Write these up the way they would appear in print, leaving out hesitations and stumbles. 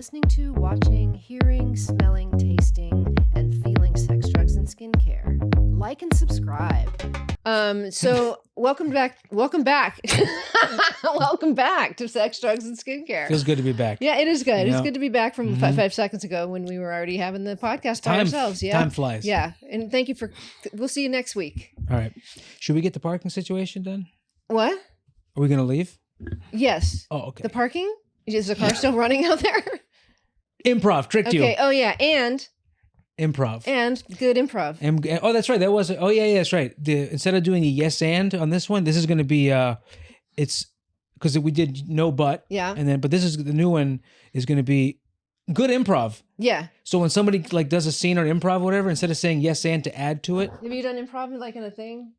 listening to, watching, hearing, smelling, tasting, and feeling sex, drugs, and skincare. Like and subscribe. So welcome back. Welcome back to Sex, Drugs, and Skincare. Feels good to be back. Yeah, it is good. You It's know? good to be back from 5 seconds ago when we were already having the podcast by Time, ourselves. Yeah, time flies. Yeah, and thank you for. We'll see you next week. All right. Should we get the parking situation done? What? Are we going to leave? Yes. Oh, okay. The parking? Is the car still running out there? Improv. Tricked you. Okay. Oh yeah, and Improv. good improv. Oh, that's right. That was. Oh, yeah, that's right. Instead of doing a yes and on this one, this is going to be. It's because we did no but. Yeah. But this is the new one is going to be good improv. Yeah. So when somebody like does a scene or improv, or whatever, instead of saying yes and to add to it. Have you done improv like in a thing?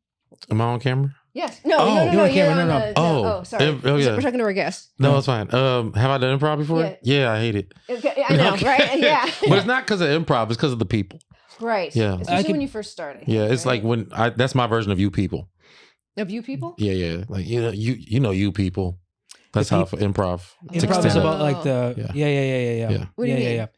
Am I on camera? Yes. No. Oh, No. you're on camera, no. Oh, sorry. Oh, yeah. We're talking to our guests. No, it's fine. Have I done improv before? Yeah. I hate it. Okay, I know, right? Yeah. But it's not because of improv. It's because of the people. Right. Yeah. Especially when you first started. Yeah, it's right? like when that's my version of you people. Of you people? Yeah. Like you people. That's how improv. Improv is about like the Yeah. What do you mean?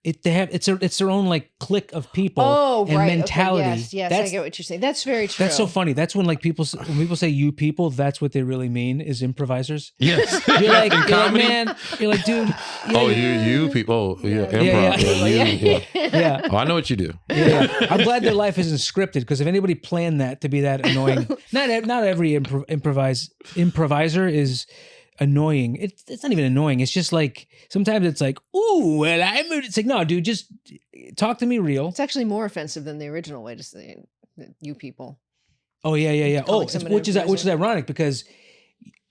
It's their own like clique of people. Oh, and right. mentality. Okay, yes, I get what you're saying. That's very true. That's so funny. That's when like when people say you people, that's what they really mean is improvisers. Yes. You're like, comedy? Man. You're like, dude. Oh, you people. Oh, yeah. Improv. Yeah. Oh, I know what you do. Yeah. I'm glad their life isn't scripted because if anybody planned that to be that annoying, not every improviser is annoying. It's not even annoying. It's just like sometimes it's like, ooh, well, it's like, no, dude, just talk to me real. It's actually more offensive than the original way to say it, you people. Oh yeah. Calling someone Which is improviser. ironic because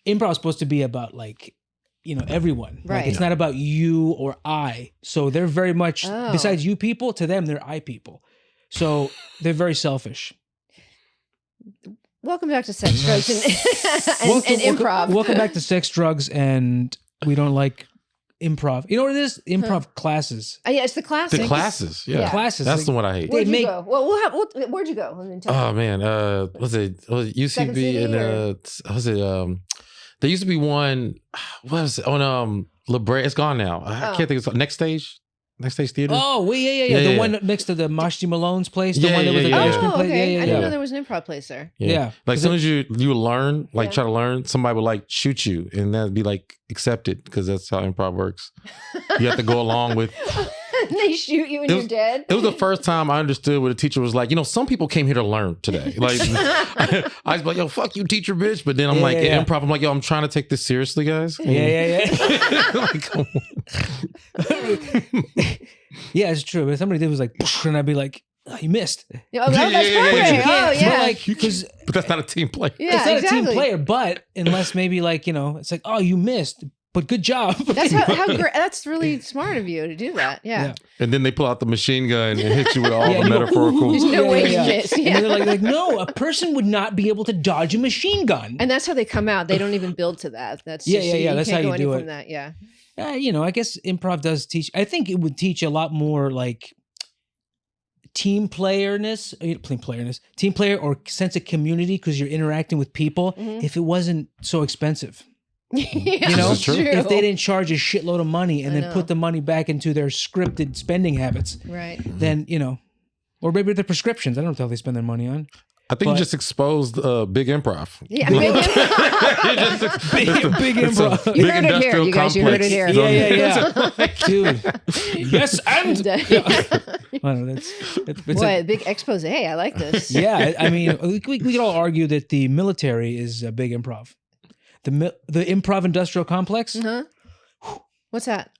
improv is supposed to be about like, everyone. Right. Like, it's not about you or I. So they're very much besides you people, to them they're I people. So they're very selfish. Welcome back to Sex, Drugs, and Improv. Welcome back to Sex, Drugs, and we don't like improv. You know what it is? Improv classes. Yeah, it's the classics. The classes. Yeah. Classes. That's like, the one I hate. Where'd you make- go? Well, where'd you go? Let me tell you. Oh man, was it Second City UCB and or- was it there used to be one what was it on La Brea? It's gone now. I can't think of it. Next Stage Theater. Oh, well, yeah. The one next to the Mashti Malone's place. The one that was the ice cream place. Okay. I didn't know Yeah. there was an improv place there. Yeah. Like as soon as you learn, like Yeah. try to learn, somebody would like shoot you, and that'd be like accepted because that's how improv works. You have to go along with. They shoot you and you're dead. It was the first time I understood what a teacher was like. Some people came here to learn today. Like I was like, yo, fuck you, teacher, bitch. But then I'm like, improv. I'm like, yo, I'm trying to take this seriously, guys. Yeah. Like, come on. Yeah, it's true. But if somebody did was like, and I'd be like, oh, you missed. Oh, that's Yeah. perfect. Oh, But yeah. like, because But that's not a team play. Yeah, it's not exactly. a team player, but unless maybe like, it's like, oh, you missed, but good job. That's how great. That's really smart of you to do that. Yeah. And then they pull out the machine gun and hit you with all Yeah, the and you go, metaphorical. There's no way you missed. Yeah. And they're like, no, a person would not be able to dodge a machine gun. And that's how they come out. They don't even build to that. That's Yeah, just, yeah. That's can't how go you do any it. From that. Yeah. I guess improv does teach. I think it would teach a lot more like team player or sense of community because you're interacting with people. If it wasn't so expensive, Yeah, This is true. if they didn't charge a shitload of money and I then know. put the money back into their scripted spending habits, Right. then or maybe their prescriptions. I don't know what the hell they spend their money on. I think But- you just exposed big improv. Yeah. Big Big improv. You heard it here, you guys. You heard it here. Yeah. Dude. Yes, and I don't know, it's Boy, big expose. I like this. yeah. I mean, we could all argue that the military is a big improv. The improv industrial complex. Huh? What's that?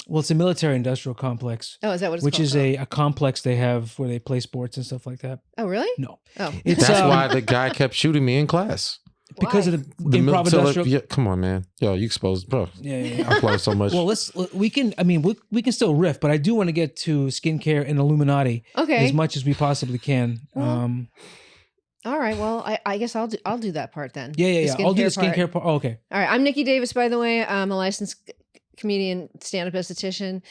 Well, it's a military industrial complex, Oh, is that what it's which called? is a complex they have where they play sports and stuff like that. Oh, really? No, Oh. it's That's why the guy kept shooting me in class. because Why? of the improv industrial. Yeah, come on, man. Yo, you exposed, bro. Yeah. I play so much. Well, we can still riff, but I do want to get to skincare and Illuminati Okay. as much as we possibly can. Well, All right. Well, I guess I'll do that part then. Yeah. The I'll do the skincare part. skincare part. Oh, okay. All right. I'm Nikki Davis, by the way. I'm a licensed comedian, stand-up esthetician.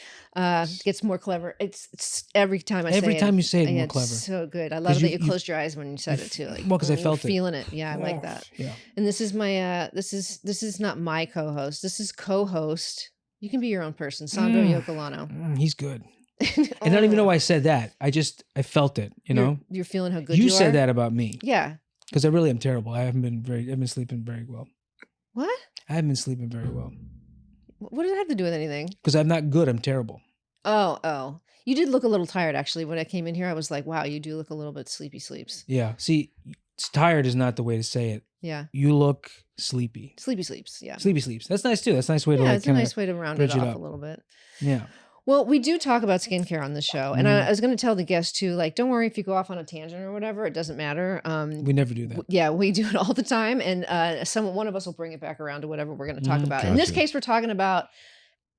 Gets more clever. It's every time I say it. Every time you say it, Yeah, more it's clever. so good. I love 'Cause that you- you closed your eyes when you said it too. Like, Well, 'cause I you're felt it. feeling it. Yeah, I like that. Yeah. And this is my this is not my co-host. This is co-host You can be your own person. Sandro Yocolano. He's good. And I don't even know why I said that. I felt it, you know? You're feeling how good you you said are? that about me. Yeah. Because I really am terrible. I've been sleeping very well. What? I haven't been sleeping very well. What does it have to do with anything? Because I'm not good. I'm terrible. Oh. You did look a little tired, actually. When I came in here, I was like, wow, you do look a little bit sleepy sleeps. Yeah. See, tired is not the way to say it. Yeah. You look sleepy. Sleepy sleeps, yeah. Sleepy sleeps. That's nice too. That's a nice way to it's a nice way to round it off a little bit. Yeah. Well, we do talk about skincare on the show. And I was going to tell the guests too, like, don't worry if you go off on a tangent or whatever. It doesn't matter. We never do that. Yeah, we do it all the time. And one of us will bring it back around to whatever we're going to talk about. Gotcha. In this case, we're talking about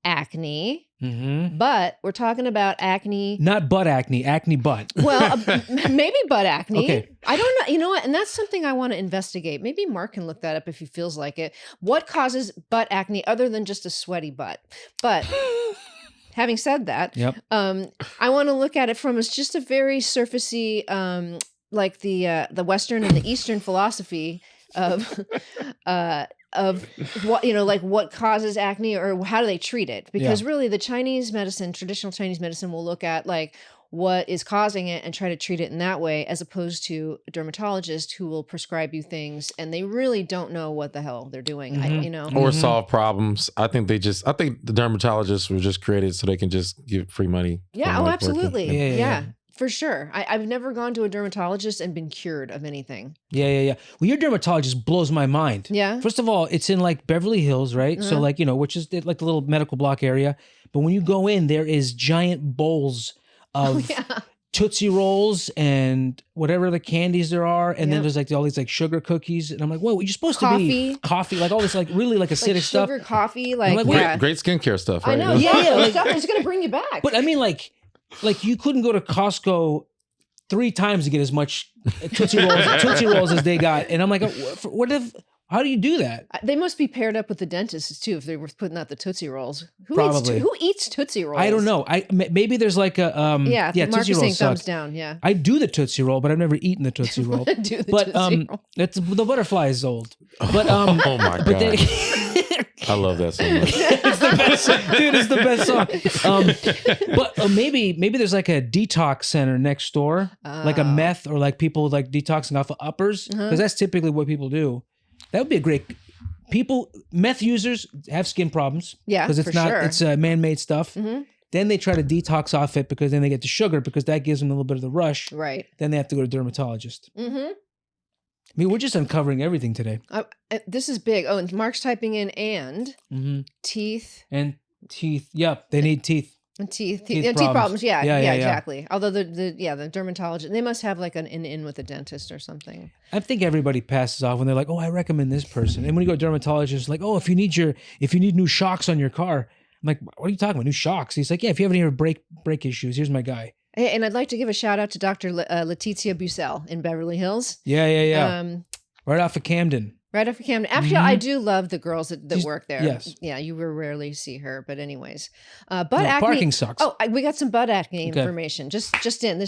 acne. Mm-hmm. But we're talking about acne. Not butt acne, acne butt. Well, maybe butt acne. Okay. I don't know. You know what? And that's something I want to investigate. Maybe Mark can look that up if he feels like it. What causes butt acne other than just a sweaty butt? But having said that, Yep. I want to look at it from just a very surfacey, like the Western and the Eastern philosophy of what, like what causes acne or how do they treat it? Because really the Chinese medicine, traditional Chinese medicine will look at like what is causing it and try to treat it in that way, as opposed to a dermatologist who will prescribe you things and they really don't know what the hell they're doing. Or solve problems. I think the dermatologists were just created so they can just give free money. Yeah. from, Oh, like, absolutely. working. Yeah. For sure. I've never gone to a dermatologist and been cured of anything. Yeah. Well, your dermatologist blows my mind. Yeah. First of all, it's in like Beverly Hills, right? So like, which is like the little medical block area. But when you go in, there is giant bowls of Tootsie Rolls and whatever the candies there are. And then there's like all these like sugar cookies. And I'm like, whoa, you're supposed to be coffee, like all this like really like acidic like stuff. Sugar, coffee, like, Great skincare stuff, right? I know. Like, stuff that's going to bring you back. But I mean, like you couldn't go to Costco 3 times to get as much Tootsie Rolls as they got. And I'm like, how do you do that? They must be paired up with the dentists too if they were putting out the Tootsie Rolls. Probably. Who eats Tootsie Rolls? I don't know. Maybe there's like a Mark Tootsie is saying Rolls thumbs down. Yeah, I do the Tootsie Roll, but I've never eaten the Tootsie Roll. Tootsie Roll. It's the butterfly is old. But oh my god, but I love that so much. It's the best, dude. It's the best song. But maybe there's like a detox center next door, like a meth or like people like detoxing off of uppers, because that's typically what people do. That would be a great. Meth users have skin problems. Yeah, because it's man-made stuff. Mm-hmm. Then they try to detox off it because then they get the sugar because that gives them a little bit of the rush. Right. Then they have to go to a dermatologist. Mm-hmm. I mean, we're just uncovering everything today. This is big. Oh, and Mark's typing in teeth. And teeth. Yep, they need teeth. And teeth problems. problems. Yeah, Yeah, exactly. Although the dermatologist, they must have like an in with a dentist or something. I think everybody passes off when they're like, "Oh, I recommend this person." And when you go to a dermatologist, like, "Oh, if you need new shocks on your car," I'm like, "What are you talking about? New shocks?" He's like, "Yeah, if you have any brake issues, here's my guy." And I'd like to give a shout out to Dr. Letitia Bucell in Beverly Hills. Yeah. Right off of Camden. Right after Camden. Actually, I do love the girls that work there. Yes. Yeah, you will rarely see her. But anyways, butt No, acne. parking sucks. Oh, we got some butt acne information. Just in.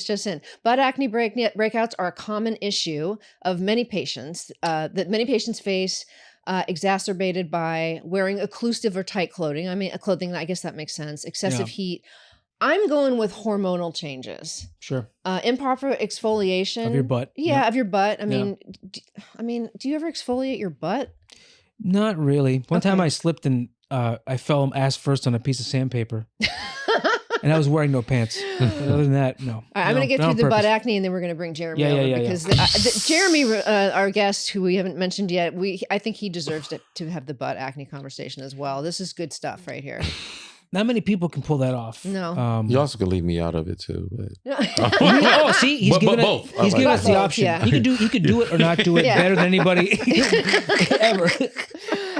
Butt acne breakouts are a common issue of many patients that many patients face, exacerbated by wearing occlusive or tight clothing. I mean, clothing, I guess that makes sense. Excessive heat. I'm going with hormonal changes. Sure. Improper exfoliation Of your butt. Yeah, Yep. of your butt. I mean, do you ever exfoliate your butt? Not really. One time I slipped and I fell ass first on a piece of sandpaper. And I was wearing no pants. But other than that, no. All right, I'm going to get through the butt acne, and then we're going to bring Jeremy over because Jeremy, our guest, who we haven't mentioned yet, I think he deserves to have the butt acne conversation as well. This is good stuff right here. Not many people can pull that off. No. You also could leave me out of it too. But. See, he's giving both. He's giving us the option. Yeah. He could do it or not do it better than anybody ever.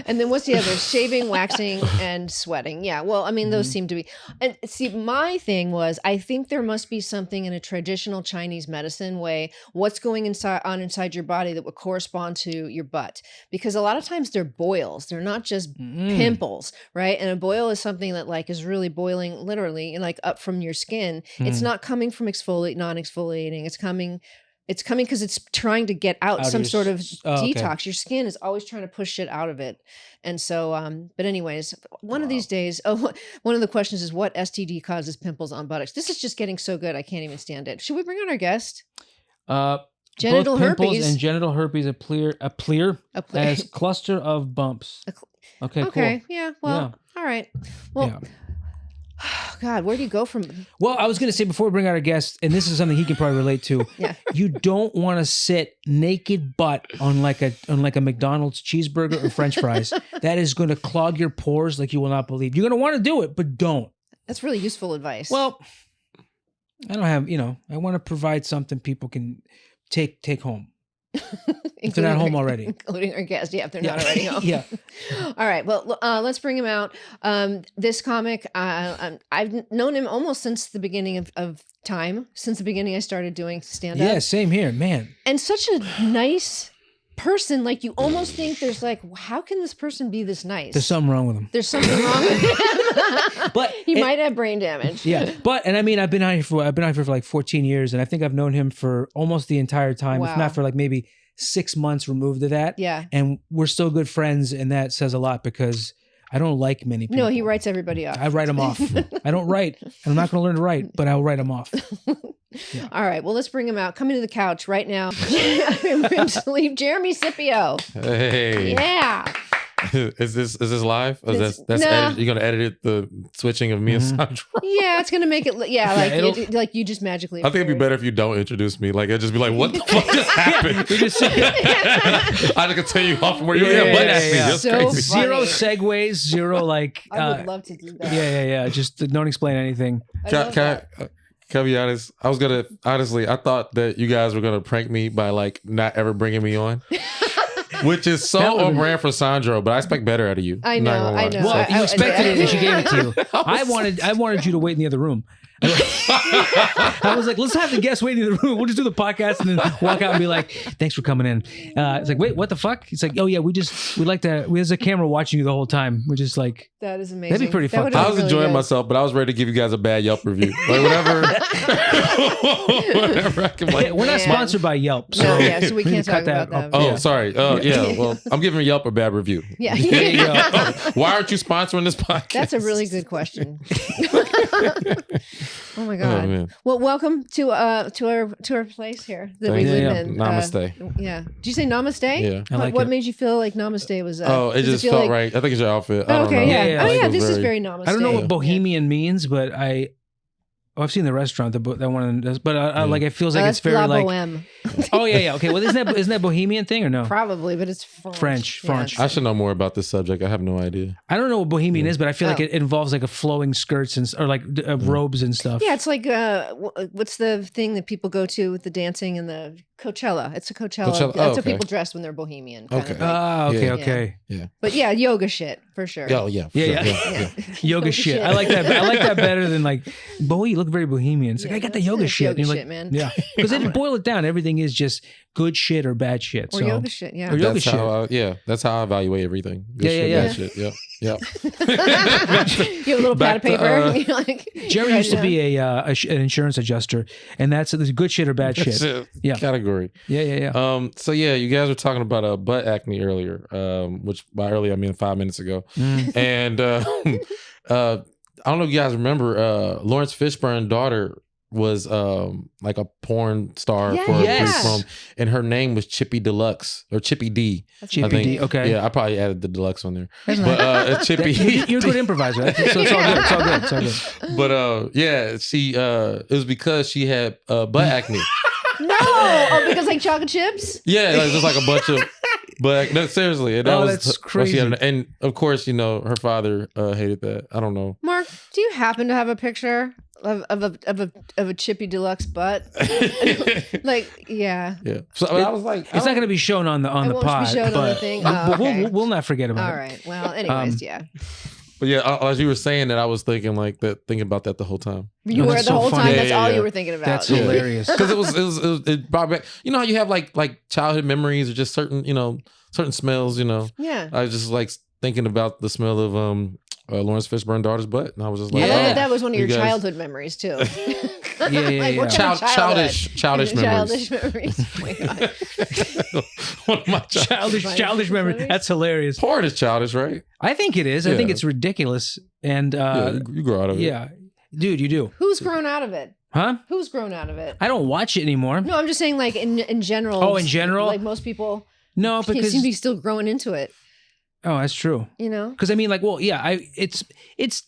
And then what's the other? Shaving, waxing, and sweating. Yeah. Well, I mean, those seem to be. And see, my thing was, I think there must be something in a traditional Chinese medicine way. What's going inside your body that would correspond to your butt? Because a lot of times they're boils. They're not just pimples, right? And a boil is something that like is really boiling, literally, and like up from your skin. It's not coming from non-exfoliating. It's coming It's coming because it's trying to get out Out of some your sort of okay. detox. Your skin is always trying to push shit out of it. And so, but anyways, one of these days, one of the questions is what STD causes pimples on buttocks? This is just getting so good. I can't even stand it. Should we bring on our guest? Genital both pimples herpes and genital herpes appear as cluster of bumps. Okay, okay. cool. Yeah. Well, all right. Well, Yeah. God, where do you go from? Well, I was going to say before we bring out our guest, and this is something he can probably relate to. Yeah. You don't want to sit naked butt on like a McDonald's cheeseburger or French fries. That is going to clog your pores like you will not believe. You're going to want to do it, but don't. That's really useful advice. Well, I don't have, I want to provide something people can take home. If they're not home already. Including our guest. Yeah, if they're not already home. Yeah. All right. Well, let's bring him out. This comic, I've known him almost since the beginning of time, since the beginning I started doing stand-up. Yeah, same here, man. And such a nice person. Like, you almost think there's like, how can this person be this nice? There's something wrong with him. There's something wrong with him. But he might have brain damage. Yeah. And I mean, I've been out here for like 14 years, and I think I've known him for almost the entire time, Wow. if not for like maybe 6 months removed of that. Yeah. And we're still good friends, and that says a lot because I don't like many people. No, he writes everybody up. I write them off. I don't write. I'm not going to learn to write, but I'll write them off. Yeah. All right. Well, let's bring him out. Coming to the couch right now. Jeremy Scippio. Hey. Yeah. Is this live? Or This- that's nah. edit, you're gonna edit it, the switching of me and Sandra? Yeah, it's gonna make it. Yeah, like it'll- like you just magically. I think it'd be appeared. better if you don't introduce me. Like, it'd just be like, what the fuck just happened? We just I just continue off from where you're butt acting. That's So crazy. Zero funny. segues, zero like. I would love to do that. Yeah. Just don't explain anything. I love that. Can I be honest? I thought that you guys were gonna prank me by like not ever bringing me on. Which is so That would've on been- brand for Sandro, but I expect better out of you. I Not know, gonna lie. I know. Well, you expected it, and she gave it to you. I was- wanted you to wait in the other room. I was like, let's have the guest wait in the room. We'll just do the podcast and then walk out and be like, thanks for coming in. It's like, wait, what the fuck? It's like, oh yeah, there's a camera watching you the whole time. We're just like, That is amazing. That'd be pretty fun. would've I been was really enjoying good. myself, but I was ready to give you guys a bad Yelp review. Like whatever. Whatever I can like. we're not Man. sponsored by Yelp. So No, yeah, so we need can't to talk cut about that that. Oh, Yeah. sorry. Oh, yeah. Well, I'm giving Yelp a bad review. Yeah, There you go. Why aren't you sponsoring this podcast? that's a really good question. Oh my Oh, god. man. Well, welcome to our place here that we Thank you. live in. Namaste. Yeah. Did you say namaste? Yeah. I like what it. made you feel like namaste was? Oh, it does just feel felt like- right. I think it's your outfit. I Oh, don't okay. know. Yeah. Yeah, Oh like yeah. it This was is very namaste. I don't know what Yeah. bohemian means, but I've seen the restaurant that one does, but like it feels like That's it's very La like. Boheme. Oh yeah. Okay. Well, isn't that bohemian thing or no? Probably, but it's French. French. I should know more about this subject. I have no idea. I don't know what bohemian is, but I feel like Oh. it involves like a flowing skirts or like robes and stuff. Yeah, it's like what's the thing that people go to with the dancing and the Coachella? It's a Coachella. Coachella? That's Oh, how okay. people dress when they're bohemian. Kind Okay. Of like. Okay. Yeah. Okay. But yeah, yoga shit for sure. Oh, yeah. Yeah, sure, yeah. Yeah. Yoga shit. I like that. I like that better than like, boy, you look very bohemian. It's like Yeah, I got the that's yoga it. shit. Yoga And you're shit, like, man. Yeah, because then boil it down. Everything is just good shit or bad shit. Or so yoga shit. Yeah. Or yoga That's shit. how that's how I evaluate everything. Good Yeah, shit, yeah, bad shit. Yep. Yep. You have a little pad Back of to, paper. You're like, Jeremy write used it to be an insurance adjuster, and that's the good shit or bad shit. Yeah. Category. Yeah. So yeah, you guys were talking about butt acne earlier, which by earlier I mean 5 minutes ago. Mm. And I don't know if you guys remember Lawrence Fishburne's daughter was like a porn star for a brief Yes. moment, and her name was Chippy Deluxe or Chippy D. Chippy I think. D, okay. Yeah, I probably added the deluxe on there. That's But nice. Chippy. You're a good improviser, right? So it's all good. It's all good. It's all good. But yeah, she it was because she had butt acne. No. Oh, because like chocolate chips? Yeah, like, just like a bunch of. But no, seriously, and that Oh, was that's what she had. crazy. And of course, you know, her father hated that. I don't know. Mark, do you happen to have a picture of a Chippy Deluxe butt? Like, yeah. Yeah. So I was like, It's not going to be shown on the It won't be pod, shown on the but, thing? but Oh, okay. we'll not forget about All it. right. Well, anyways, yeah. But yeah, as you were saying that, I was thinking about that the whole time. You Oh, were that's the so whole funny. time. Yeah, That's yeah, all yeah. you were thinking about. That's Yeah. hilarious. Because it brought back. You know how you have like childhood memories or just certain smells. You know, Yeah. I was just like thinking about the smell of Lawrence Fishburne's daughter's butt, and I was just like, I love Yeah. that that was one of You your guys- childhood memories too. Like, what kind of childish memories. Childish memories. Oh my God. One of my childish memory. That's hilarious. Porn is childish, right? I think it is. I think it's ridiculous. And you grow out of it. Yeah, dude, you do. Who's grown out of it? Huh? Who's grown out of it? I don't watch it anymore. No, I'm just saying, like in general. Oh, in general, like most people. No, because seem to be still growing into it. Oh, that's true. You know, because I mean, like, well, yeah, it's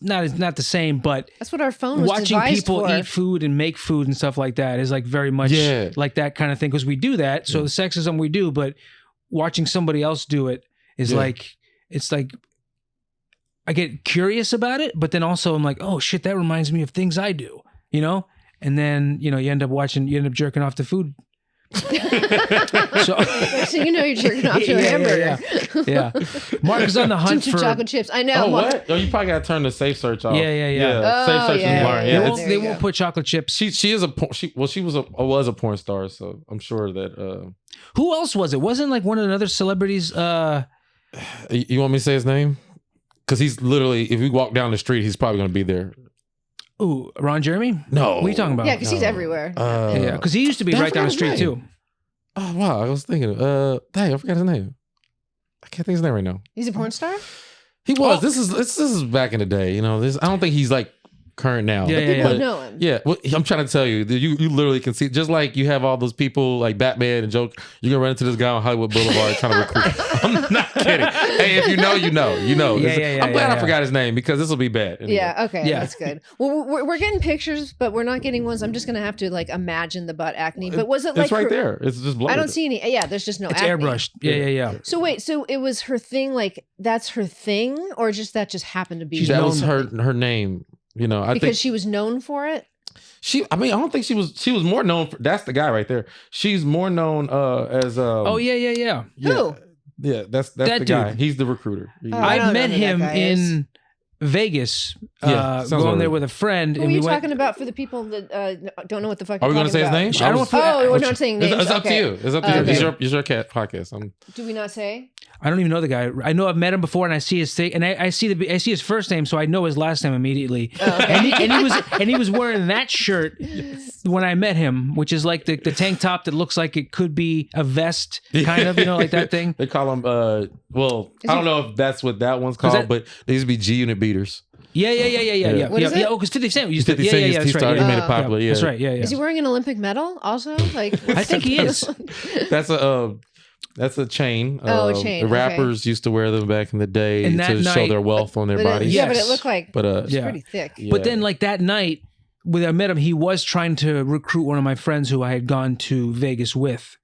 not the same, but that's what our phone was watching devised people for. eat food and make food and stuff like that is like very much like that kind of thing because we do that. So the sexism we do, but watching somebody else do it is like it's like I get curious about it, but then also I'm like, oh shit, that reminds me of things I do, you know. And then you end up jerking off to food. So you know you're jerking off to a hamburger. Yeah. Mark is on the hunt for chocolate chips. I know. Oh, what? Oh, you probably got to turn the safe search off. Yeah. Safe search is learned. Yeah, they won't put chocolate chips. She is she was a porn star, so I'm sure that. Who else was it? Wasn't like one of the other celebrities? You want me to say his name? Because he's literally, if we walk down the street, he's probably going to be there. Ooh, Ron Jeremy? No. What are you talking about? Yeah, because he's everywhere. Yeah, because he used to be right down the street too. Oh wow, I was thinking. Dang, I forgot his name. I can't think his name right now. He's a porn star. He was. This is back in the day. You know, I don't think he's like current now. People know him. Yeah, well, I'm trying to tell you, you literally can see, just like you have all those people like Batman and Joker, you're gonna run into this guy on Hollywood Boulevard trying to recruit. I'm not kidding. Hey, if you know, you know. I'm glad I forgot his name because this will be bad. Anyway. Yeah, okay, that's good. Well, we're getting pictures, but we're not getting ones. I'm just gonna have to like imagine the butt acne. But was it like it's right there? It's just blurred. I don't see any. Yeah, there's just no. It's acne. airbrushed. Yeah. So wait, so it was her thing. Like that's her thing, or that just happened to be. That was her name. You know, I think she was known for it. I don't think she was more known for, that's the guy right there. She's more known as oh yeah. Who? Yeah, that's the dude. guy. He's the recruiter. I met him in Vegas. Going there with a friend. Who are you talking about for the people that don't know what the fuck? Are we going to say his name? We're not saying names. It's up to you. It's up to you. Okay. It's your cat podcast. Do we not say? I don't even know the guy. I know I've met him before, and I see his thing, and I see his first name, so I know his last name immediately. Oh, okay. and he was wearing that shirt when I met him, which is like the tank top that looks like it could be a vest, kind of, like that thing. They call them. I don't know if that's what that one's called, but they used to be G Unit beaters. Yeah. What is it? Yeah, because 50 Cent used 50 Cent that's right. He made it popular. Yeah, that's right. Yeah. Is he wearing an Olympic medal also? Like, I think he is. That's a chain. A chain. The rappers used to wear them back in the day to show their wealth on their bodies. Yeah, but it looked like it's pretty thick. Yeah. But then, like that night, when I met him, he was trying to recruit one of my friends who I had gone to Vegas with.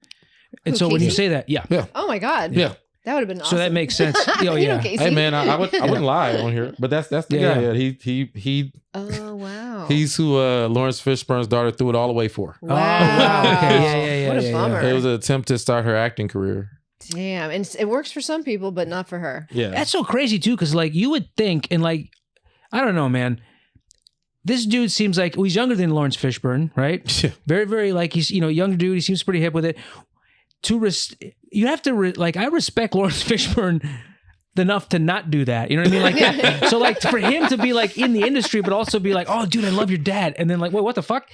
And so when you say that, yeah. Oh my God. Yeah. That would have been awesome. So that makes sense. Oh yeah. Hey man, I wouldn't lie on here, but that's the guy. Yeah. He. Oh wow. He's who Lawrence Fishburne's daughter threw it all away for. Wow. Okay. What a bummer. It was an attempt to start her acting career. Damn, and it works for some people, but not for her. Yeah, that's so crazy too, because like you would think, and like I don't know, man. This dude seems like he's younger than Lawrence Fishburne, right? Very, very like he's younger dude. He seems pretty hip with it. You have to I respect Lawrence Fishburne enough to not do that. You know what I mean? Like that. So like for him to be like in the industry, but also be like, oh, dude, I love your dad, and then like, wait, what the fuck?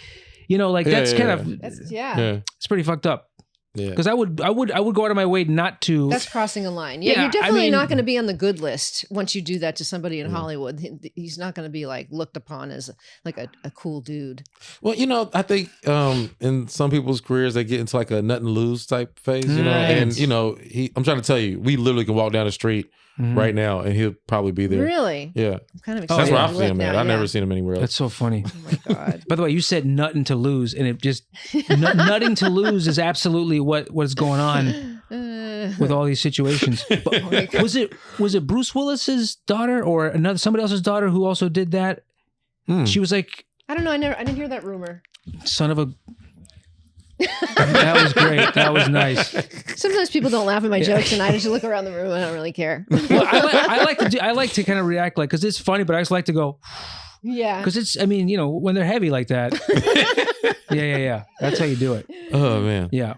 That's kind of it's pretty fucked up. Yeah, because I would go out of my way not to. That's crossing a line. Yeah, you're definitely not going to be on the good list once you do that to somebody in Hollywood. He's not going to be like looked upon as like a cool dude. Well, I think in some people's careers they get into like a nothing to lose type phase, and I'm trying to tell you, we literally can walk down the street right now and he'll probably be there. Really? Yeah. I'm kind of excited. That's where I've seen him at. I've never seen him anywhere else. That's so funny. Oh my God. By the way, you said nothing to lose, and it just nutting to lose is absolutely what's going on with all these situations. But was it Bruce Willis's daughter or somebody else's daughter who also did that? She was like, I don't know. I didn't hear that rumor. Son of a. That was great. That was nice. Sometimes people don't laugh at my jokes, and I just look around the room and I don't really care. Well, I like to kind of react like because it's funny, but I just like to go. Yeah. Because it's when they're heavy like that. Yeah. That's how you do it. Oh man. Yeah.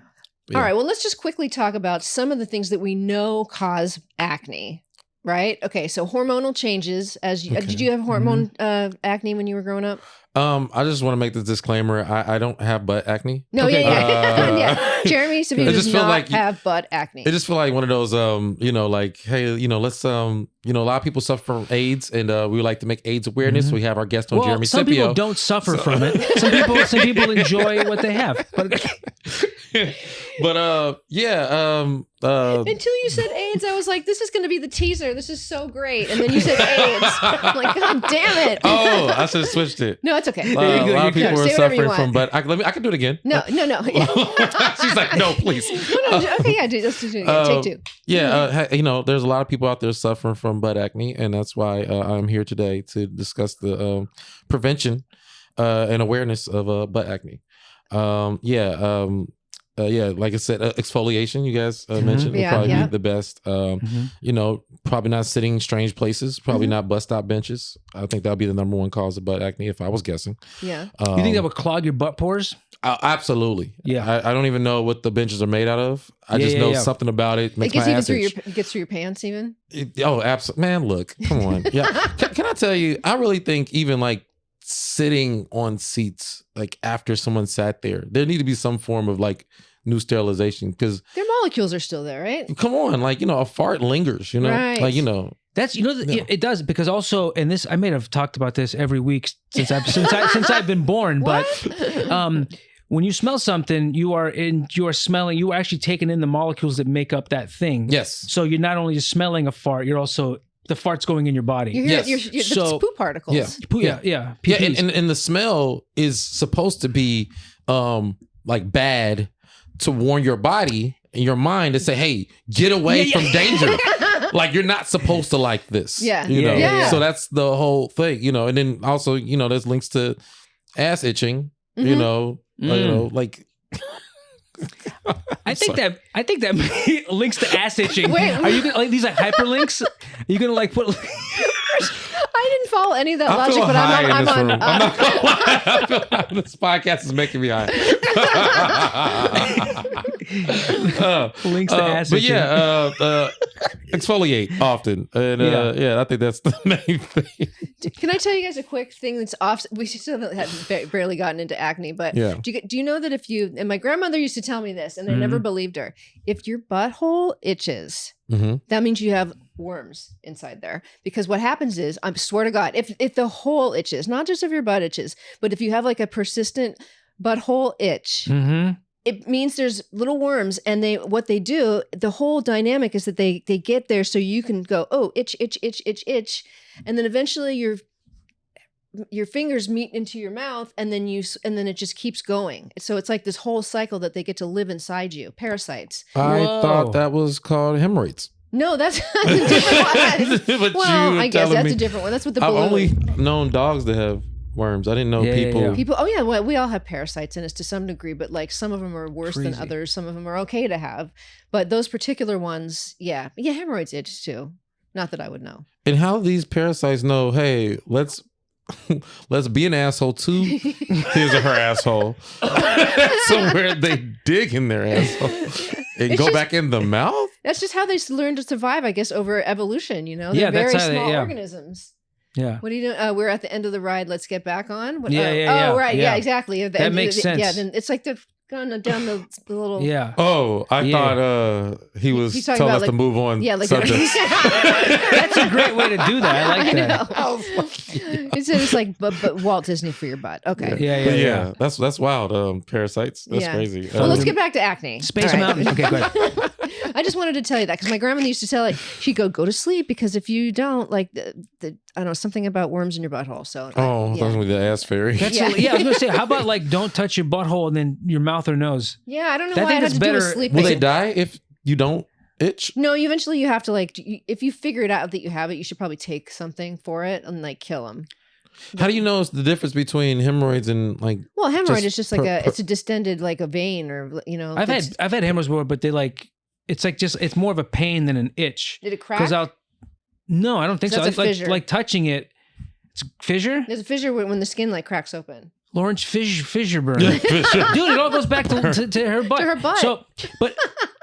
All right. Well, let's just quickly talk about some of the things that we know cause acne. right? Okay, so hormonal changes as you, Okay. did you have hormone acne when you were growing up? I just want to make this disclaimer. I don't have butt acne. No, Okay. yeah. Yeah. Jeremy Scippio I does just feel not like have butt acne. It just feel like one of those, like, hey, let's, a lot of people suffer from AIDS, and we would like to make AIDS awareness. So we have our guest on Jeremy some Scippio. people don't suffer from it. Some people enjoy what they have. But Until you said AIDS, I was like, this is going to be the teaser. This is so great. And then you said AIDS. I'm like, God damn it. Oh, I should have switched it. No, it's okay. A lot of people are say whatever you suffering want. from, but I can do it again. No. She's like, no, please. No, okay, yeah, let's do it again. Take two. Yeah, there's a lot of people out there suffering from butt acne, and that's why I'm here today to discuss the prevention and awareness of butt acne. Like I said, exfoliation. You guys mentioned would probably be the best. Probably not sitting in strange places. Probably not bus stop benches. I think that'd be the number one cause of butt acne if I was guessing. Yeah. you think that would clog your butt pores? Absolutely. Yeah. I don't even know what the benches are made out of. I just know something about it makes my ass itch. It gets through your pants even. Absolutely. Man, look, come on. Yeah. Can I tell you? I really think even like sitting on seats, like after someone sat there need to be some form of like new sterilization, because their molecules are still there, right? come on, like, a fart lingers, Right. like, That's it does, because also, and this I may have talked about this every week since I've been born, but when you smell something, you are smelling, you are actually taking in the molecules that make up that thing. Yes. So you're not only just smelling a fart, you're also the fart's going in your body. It's poop particles. Yeah. And the smell is supposed to be like bad to warn your body and your mind to say, hey, get away from danger. Like, you're not supposed to like this. Yeah. So that's the whole thing, and then also, there's links to ass itching, like I think that links to ass itching. Wait. Are you gonna like these like hyperlinks? Are you gonna like put I didn't follow any of that logic, but I'm on. I'm not gonna lie. I feel like this podcast is making me high. links to ass but itching? exfoliate often, and I think that's the main thing. Can I tell you guys a quick thing that's off? We still haven't barely gotten into acne, but do you know that and my grandmother used to tell me this, and I never believed her. If your butthole itches, that means you have worms inside there, because what happens is, I swear to God, if the hole itches, not just if your butt itches, but if you have like a persistent butthole itch, it means there's little worms, and what they do, the whole dynamic is that they get there so you can go, oh, itch, and then eventually your fingers meet into your mouth, and then it just keeps going. So it's like this whole cycle that they get to live inside you. Parasites. I thought that was called hemorrhoids. No, that's a different one. But well, I guess that's a different one. That's what the balloon. I've only known dogs to have worms. I didn't know people. People. Oh yeah, well, we all have parasites in us to some degree, but like some of them are worse than others. Some of them are okay to have, but those particular ones, hemorrhoids itch too. Not that I would know. And how these parasites know? Hey, let's be an asshole too. Here's her asshole. Somewhere they dig in their asshole and go back in the mouth. That's just how they learn to survive, I guess, over evolution. They're very small organisms. Yeah. What are you doing? We're at the end of the ride. Let's get back on. Yeah. Right. Yeah, exactly. That makes sense. Yeah, then it's like the going down the little. Yeah. Oh, I thought he was telling us to move on. Yeah, like subjects. That's a great way to do that. I like that. It's like but Walt Disney for your butt. Okay. Yeah. That's wild. Parasites. That's crazy. Well, let's get back to acne. Space Mountain. Okay, go ahead. I just wanted to tell you that because my grandmother used to tell she'd go to sleep, because if you don't, like I don't know, something about worms in your butthole. So that's gonna be the ass fairy. I was gonna say, how about like don't touch your butthole and then your mouth or nose? Yeah, I don't know why I had to do with sleeping. Will they die if you don't itch? No, eventually you have to if you figure it out that you have it, you should probably take something for it and like kill them. How do you know the difference between hemorrhoids and like? Well, hemorrhoid is just like it's a distended like a vein, or I've had hemorrhoids before, but they it's more of a pain than an itch. Did it crack? No, I don't think so. That's a fissure. Like touching it. It's a fissure? There's a fissure when the skin like cracks open. Lawrence fissure burn. Dude, it all goes back to her butt. To her butt. So, but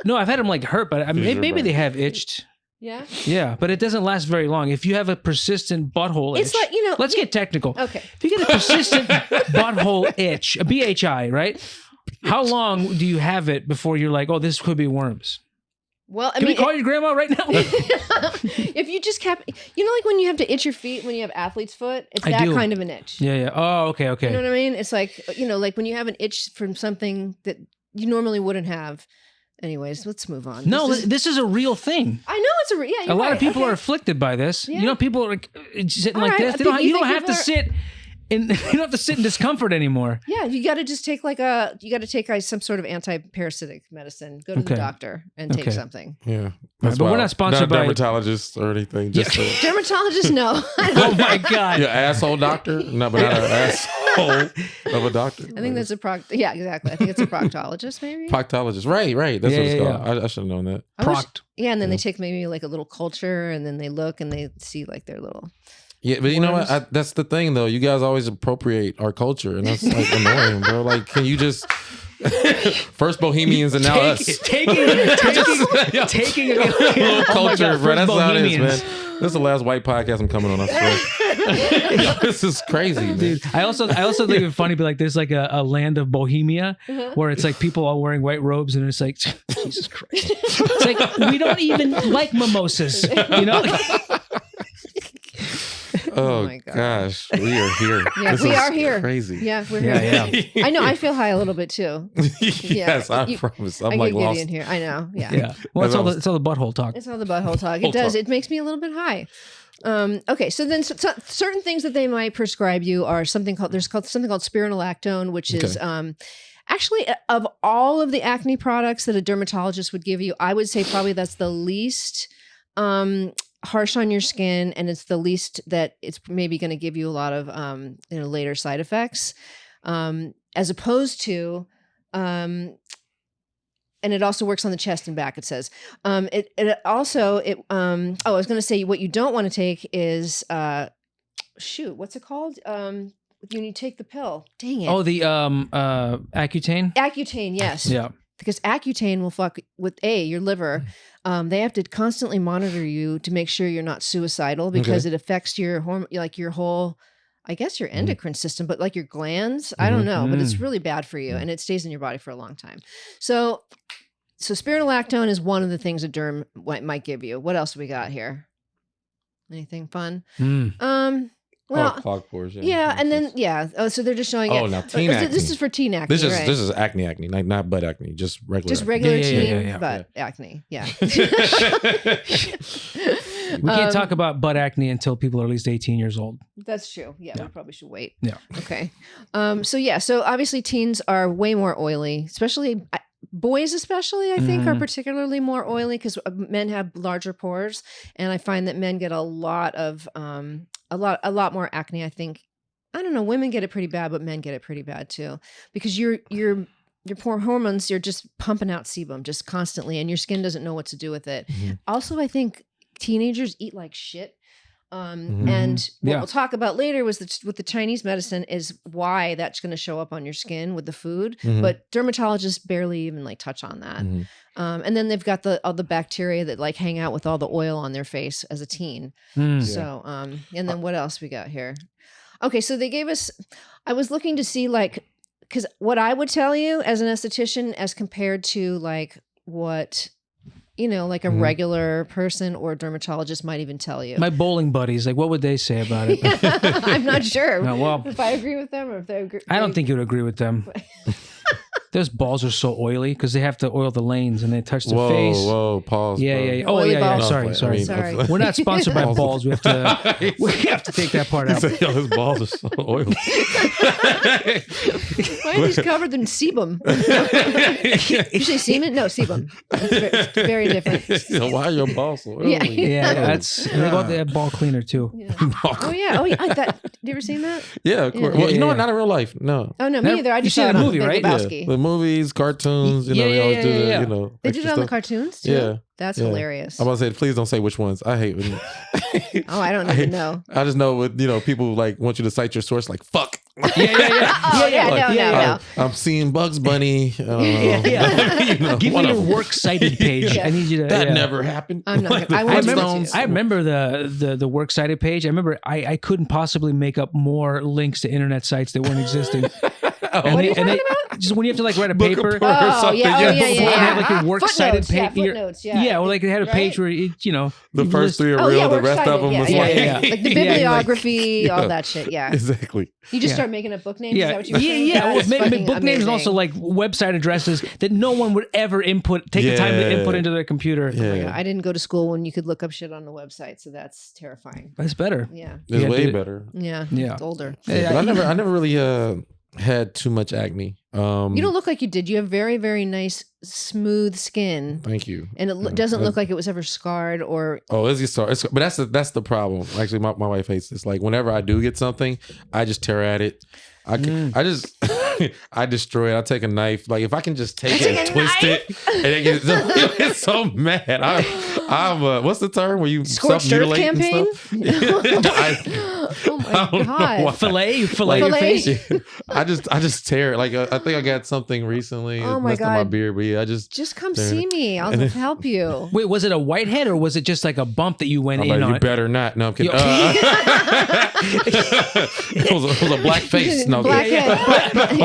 no, I've had them like hurt, but maybe they have itched. Yeah. Yeah, but it doesn't last very long. If you have a persistent butthole It's itch, like, you know. let's get technical. Okay. If you get a persistent butthole itch, a BHI, right? How long do you have it before you're like, oh, this could be worms? Well, I Can mean, we call your grandma right now? if you just kept, like when you have to itch your feet when you have athlete's foot, it's I that do. kind of an itch. Yeah. Oh, okay. You know what I mean? It's like, like when you have an itch from something that you normally wouldn't have. Anyways, let's move on. No, this is a real thing. I know it's a a lot of people are afflicted by this. Yeah. People are sitting All like right. this. You don't have to sit in. You don't have to sit in discomfort anymore. Yeah, you got to just take some sort of anti-parasitic medicine. Go to the doctor and take something. Yeah, But we're not sponsored by dermatologists or anything. Just Dermatologist, no. Oh my god, your asshole doctor? No, but not an asshole of a doctor. I think that's yeah, exactly. I think it's a proctologist, maybe. Proctologist, right. That's what it's called. Yeah. I should have known that. Yeah, and then they take maybe like a little culture, and then they look and they see like their little. Yeah, but you know what? That's the thing, though. You guys always appropriate our culture, and that's like annoying, bro. Like, can you just first Bohemians and now us taking a little culture, bro? That's how it is, man. Bohemians. This is the last white podcast I'm coming on. I swear. This is crazy, man. Dude, I also think it's funny, but like there's like a land of Bohemia where it's like people all wearing white robes, and it's like Jesus Christ. It's like we don't even like mimosas, Oh my God. gosh, we are here. Yeah, This we is are here. Crazy. Yeah, we're here. Yeah. I know. I feel high a little bit too. Yes, I promise. I'm I like get giddy lost. in here. I know. Yeah. Yeah. Well, it's all the butthole talk. It's all the butthole talk. Whole It does. talk. It makes me a little bit high. Okay, so then certain things that they might prescribe you are something called spironolactone, which is actually of all of the acne products that a dermatologist would give you, I would say probably that's the least harsh on your skin, and it's the least that it's maybe going to give you a lot of later side effects, as opposed to and it also works on the chest and back. It says I was going to say what you don't want to take is what's it called? When you take the pill. Dang it. Oh, the Accutane? Accutane, yes. Yeah. Because Accutane will fuck with your liver. They have to constantly monitor you to make sure you're not suicidal because it affects your your whole, I guess your endocrine system, but like your glands. I don't know, but it's really bad for you, and it stays in your body for a long time. So spironolactone is one of the things a derm might give you. What else we got here? Anything fun? Well, clog pores. yeah, and then so they're just showing. Now teen acne. This is for teen acne. This right? is acne, like not butt acne, just regular. Just regular teen butt acne. Yeah. We can't talk about butt acne until people are at least 18 years old. That's true. Yeah, we probably should wait. Yeah. Okay. So obviously teens are way more oily, especially boys, especially I think are particularly more oily because men have larger pores, and I find that men get a lot more acne. I think, I don't know, women get it pretty bad, but men get it pretty bad too, because your poor hormones, you're just pumping out sebum just constantly, and your skin doesn't know what to do with it. Also, I think teenagers eat like shit. And what we'll talk about later was with the Chinese medicine is why that's going to show up on your skin with the food, but dermatologists barely even like touch on that. And then they've got all the bacteria that like hang out with all the oil on their face as a teen. So, and then what else we got here? Okay. So they gave us, I was looking to see because what I would tell you as an esthetician as compared to like what like a regular person or a dermatologist might even tell you. My bowling buddies, like, what would they say about it? I'm not sure. No, well, if I agree with them or if they agree. I don't think you would agree with them. Those balls are so oily because they have to oil the lanes and they touch the face. Whoa, pause. Yeah. Oh, Oily yeah. balls. Sorry. We're not sponsored by balls. We have to take that part out. Yo, his balls are so oily. Why are these covered in sebum? You say semen? No, sebum. It's very different. Why are your balls so oily? Yeah, that's. And they got that ball cleaner too. Yeah. Oh yeah. Have you ever seen that? Yeah, of course. Well, you know what? Not in real life. No. Oh no, me either. I just saw seen it the on movie, Big right? Lebowski. The movies, cartoons, they always do the, They did it extra on the stuff. cartoons too? Yeah. That's Yeah. hilarious. I'm about to say, please don't say which ones. I hate when Oh, I don't even know. I just know with people like want you to cite your source, like fuck. No. I'm seeing Bugs Bunny. Give me your works cited page. I need you to. That never happened. I'm not. I remember the works cited page. I remember I couldn't possibly make up more links to internet sites that weren't existing. What are you talking about? Just when you have to like write a paper. Or something. Have like your works cited page. Footnotes, Yeah, or like they had a page where the first three are real. The rest of them was like the bibliography, all that shit. Yeah, exactly. You just start making up book names. Is that what you were saying? Book names and also like website addresses that no one would ever take the time to input into their computer. Yeah. I didn't go to school when you could look up shit on the website, so that's terrifying. That's better. Yeah, it's way better. Yeah, it's older. But I never really had too much acne. You don't look like you did. You have very, very nice, smooth skin. Thank you. And it doesn't look like it was ever scarred or. Oh, it's just scarred. But that's the problem. Actually, my wife hates this. Like whenever I do get something, I just tear at it. I just I destroy it. I take a knife. Like if I can just take it and twist it, and it gets so mad. I'm what's the term where you scorched earth campaign? Oh my god! Fillet your face. I just tear it. Like I think I got something recently. Oh my god! My beard, but yeah, I just come see me. I'll help you. Wait, was it a whitehead or was it just like a bump that you went in on? You better not. No, I'm kidding. It was a black face. No, blackhead.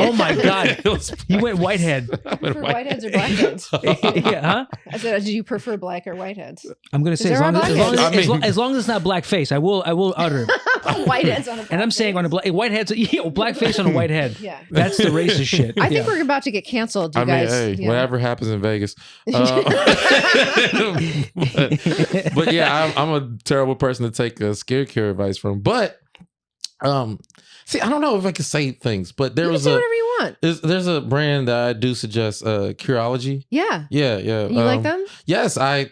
Oh my god! You went whitehead. For whiteheads or blackheads? Huh? I said, do you prefer black or whiteheads? I'm gonna say as long as it's not black face, I will utter. Whiteheads on a black and I'm saying on a black face on a white head. Yeah, that's the racist shit. I think we're about to get canceled, you guys. Hey, whatever happens in Vegas. But yeah, I'm a terrible person to take skincare advice from. But see, I don't know if I can say things, but there was whatever you want. There's a brand that I do suggest, Curology. Yeah. You like them? Yes, I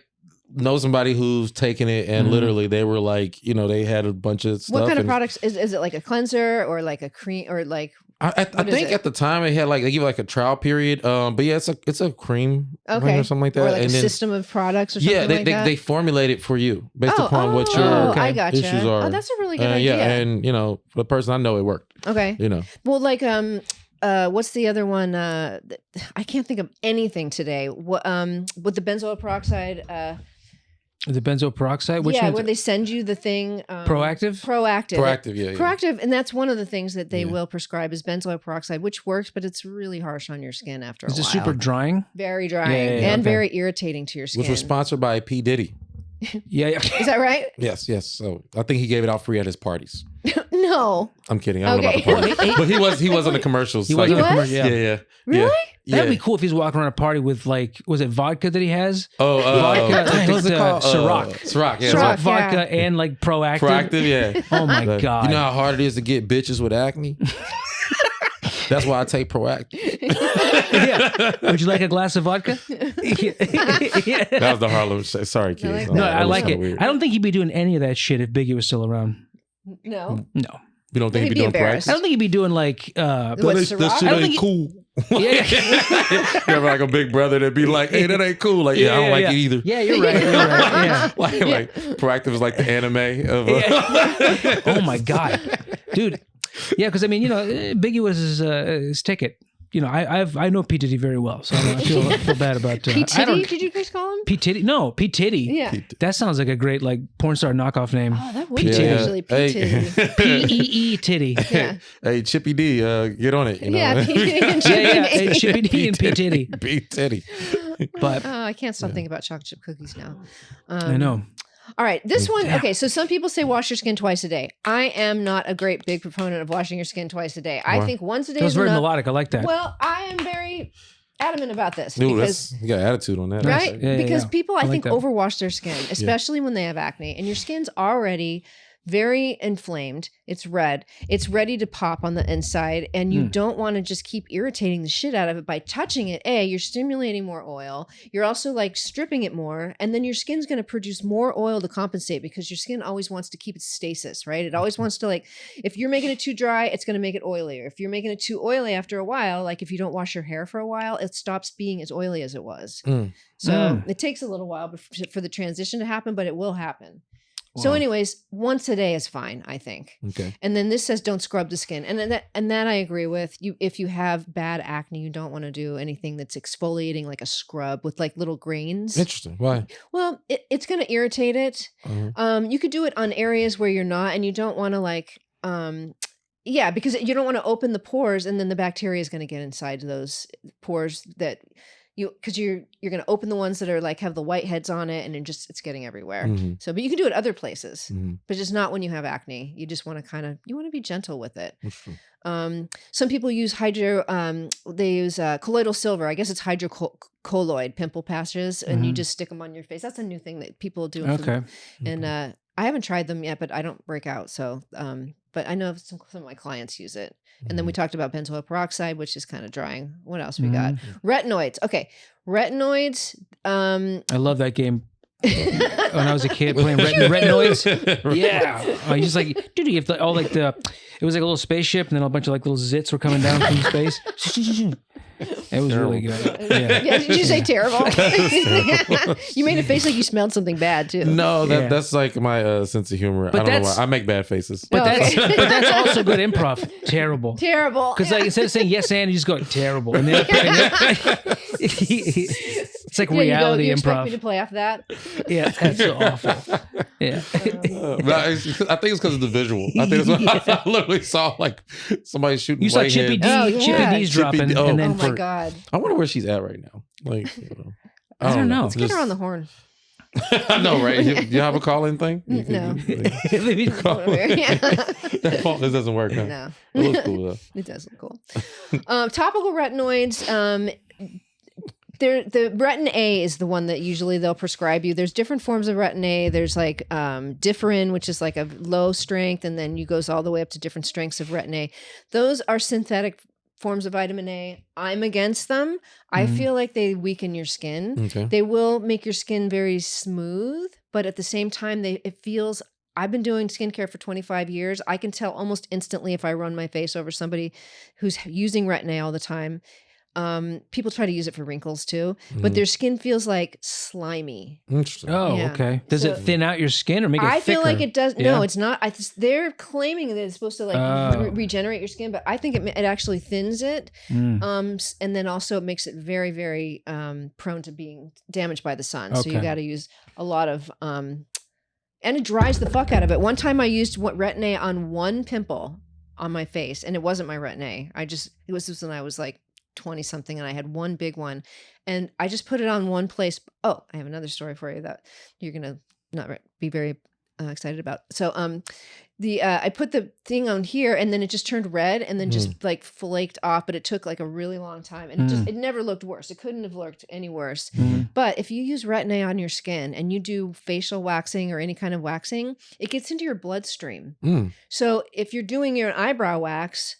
know somebody who's taken it and literally they were like, they had a bunch of stuff. What kind of products is it? Like a cleanser or like a cream or like? I think at the time it had they give like a trial period. But yeah, it's a cream or something like that, or like a system of products or something like that. They formulate it for you based upon what your issues are. Oh, that's a really good idea. Yeah, and for the person I know, it worked. Okay. Well, like what's the other one? I can't think of anything today. What with the benzoyl peroxide. The benzoyl peroxide? Which where they send you the thing. Proactive? Proactive, yeah. Proactive, and that's one of the things that they will prescribe is benzoyl peroxide, which works, but it's really harsh on your skin after a while. Is it super drying? Very drying and very irritating to your skin. Which was sponsored by P. Diddy. Yeah. Is that right? Yes. So I think he gave it out free at his parties. No. I'm kidding. I don't know about the party. But he was in the commercials. He was in the commercials, yeah. Really? Yeah. That'd be cool if he's walking around a party with was it vodka that he has? Vodka. What's it called? Ciroc. Ciroc vodka and like Proactive. Proactive, yeah. Oh my God. You know how hard it is to get bitches with acne? That's why I take Proactive. Yeah. Would you like a glass of vodka? That was the Harlem shit. Sorry, kids. No, I like it. Weird. I don't think he'd be doing any of that shit if Biggie was still around. No. You don't think he'd be doing Proactive? I don't think he'd be doing like that shit ain't cool. Yeah. You have like a big brother that'd be like, hey, that ain't cool. Like, I don't like it either. Yeah, you're right. Yeah. Like Proactive is like the anime of oh my God. Dude. Yeah, because Biggie was his ticket. I know P. Diddy very well, so I feel bad about P. Titty. Did you guys call him P. Titty? No, P. Titty. Yeah, that sounds like a great porn star knockoff name. Oh, that would be actually P. Titty. P-E-E Titty. Yeah. Hey, Chippy D, get on it. Yeah, P. Titty and Chippy D. Hey, Chippy D and P. Titty. P. Titty. But I can't stop thinking about chocolate chip cookies now. I know. All right, this one. Okay, so some people say wash your skin twice a day. I am not a great big proponent of washing your skin twice a day. I think once a day. That was is very enough. melodic. I like that. Well, I am very adamant about this because you got attitude on that, right? Yeah, because people, I think, that. overwash their skin, especially when they have acne, and your skin's already very inflamed. It's red. It's ready to pop on the inside, and you don't want to just keep irritating the shit out of it by touching it. You're stimulating more oil. You're also stripping it more, and then your skin's going to produce more oil to compensate because your skin always wants to keep its stasis, right? It always wants to if you're making it too dry, it's going to make it oilier. If you're making it too oily after a while, like if you don't wash your hair for a while, it stops being as oily as it was. So it takes a little while for the transition to happen, but it will happen. So anyways, once a day is fine, I think. Okay. And then this says don't scrub the skin. And that I agree with. You if you have bad acne, you don't want to do anything that's exfoliating like a scrub with like little grains. Interesting. Why? Well, it's going to irritate it. You could do it on areas where you're not, and you don't want to like because you don't want to open the pores, and then the bacteria is going to get inside those pores that because you're going to open the ones that are like have the white heads on it, and it's getting everywhere. So, but you can do it other places, but just not when you have acne. You just want to you want to be gentle with it. Some people use they use colloidal silver. I guess it's hydrocolloid pimple patches, and you just stick them on your face. That's a new thing that people do. And I haven't tried them yet, but I don't break out. So, but I know some of my clients use it. And then we talked about benzoyl peroxide, which is kind of drying. What else we got? Retinoids. Okay. Retinoids. I love that game. When I was a kid playing retinoids. Yeah. You just like, dude, you have all like it was like a little spaceship, and then a bunch of like little zits were coming down from space. It was really good. Yeah. Did you say terrible? You made a face like you smelled something bad too. No, that's like my sense of humor. But I don't know why. I make bad faces. But that's also good improv. Terrible. Terrible. Because like instead of saying yes and, you just go terrible. And then it's like reality you improv. Expect me to play after that? Yeah, that's so awful. Yeah. I think it's because of the visual. I think that's what I literally saw, like somebody shooting. You saw Chippy D's dropping, and then my God. I wonder where she's at right now. Like, I don't know. Let's get her on the horn. I know, right? You have a call-in thing? No. This doesn't work, huh? No. It looks cool, though. It does look cool. Topical retinoids, the Retin A is the one that usually they'll prescribe you. There's different forms of Retin A. There's like Differin, which is like a low strength, and then you goes all the way up to different strengths of Retin A. Those are synthetic forms of vitamin A. I'm against them. I feel like they weaken your skin. Okay. They will make your skin very smooth, but at the same time, I've been doing skincare for 25 years. I can tell almost instantly if I run my face over somebody who's using Retin A all the time. People try to use it for wrinkles too, but their skin feels like slimy. Interesting. Oh, Yeah. okay. Does it thin out your skin or make it thicker? I feel like it does. Yeah. No, it's not. They're claiming that it's supposed to like regenerate your skin, but I think it actually thins it. And then also it makes it very, very prone to being damaged by the sun. So you got to use a lot of and it dries the fuck out of it. One time I used Retin A on one pimple on my face, and it wasn't my Retin A. It was when I was like 20 something, and I had one big one, and I just put it on one place. Oh, I have another story for you that you're gonna not be very excited about. So I put the thing on here, and then it just turned red, and then just like flaked off, but it took like a really long time, and it never looked worse. It couldn't have looked any worse. But if you use Retin A on your skin and you do facial waxing or any kind of waxing, it gets into your bloodstream. So if you're doing your eyebrow wax,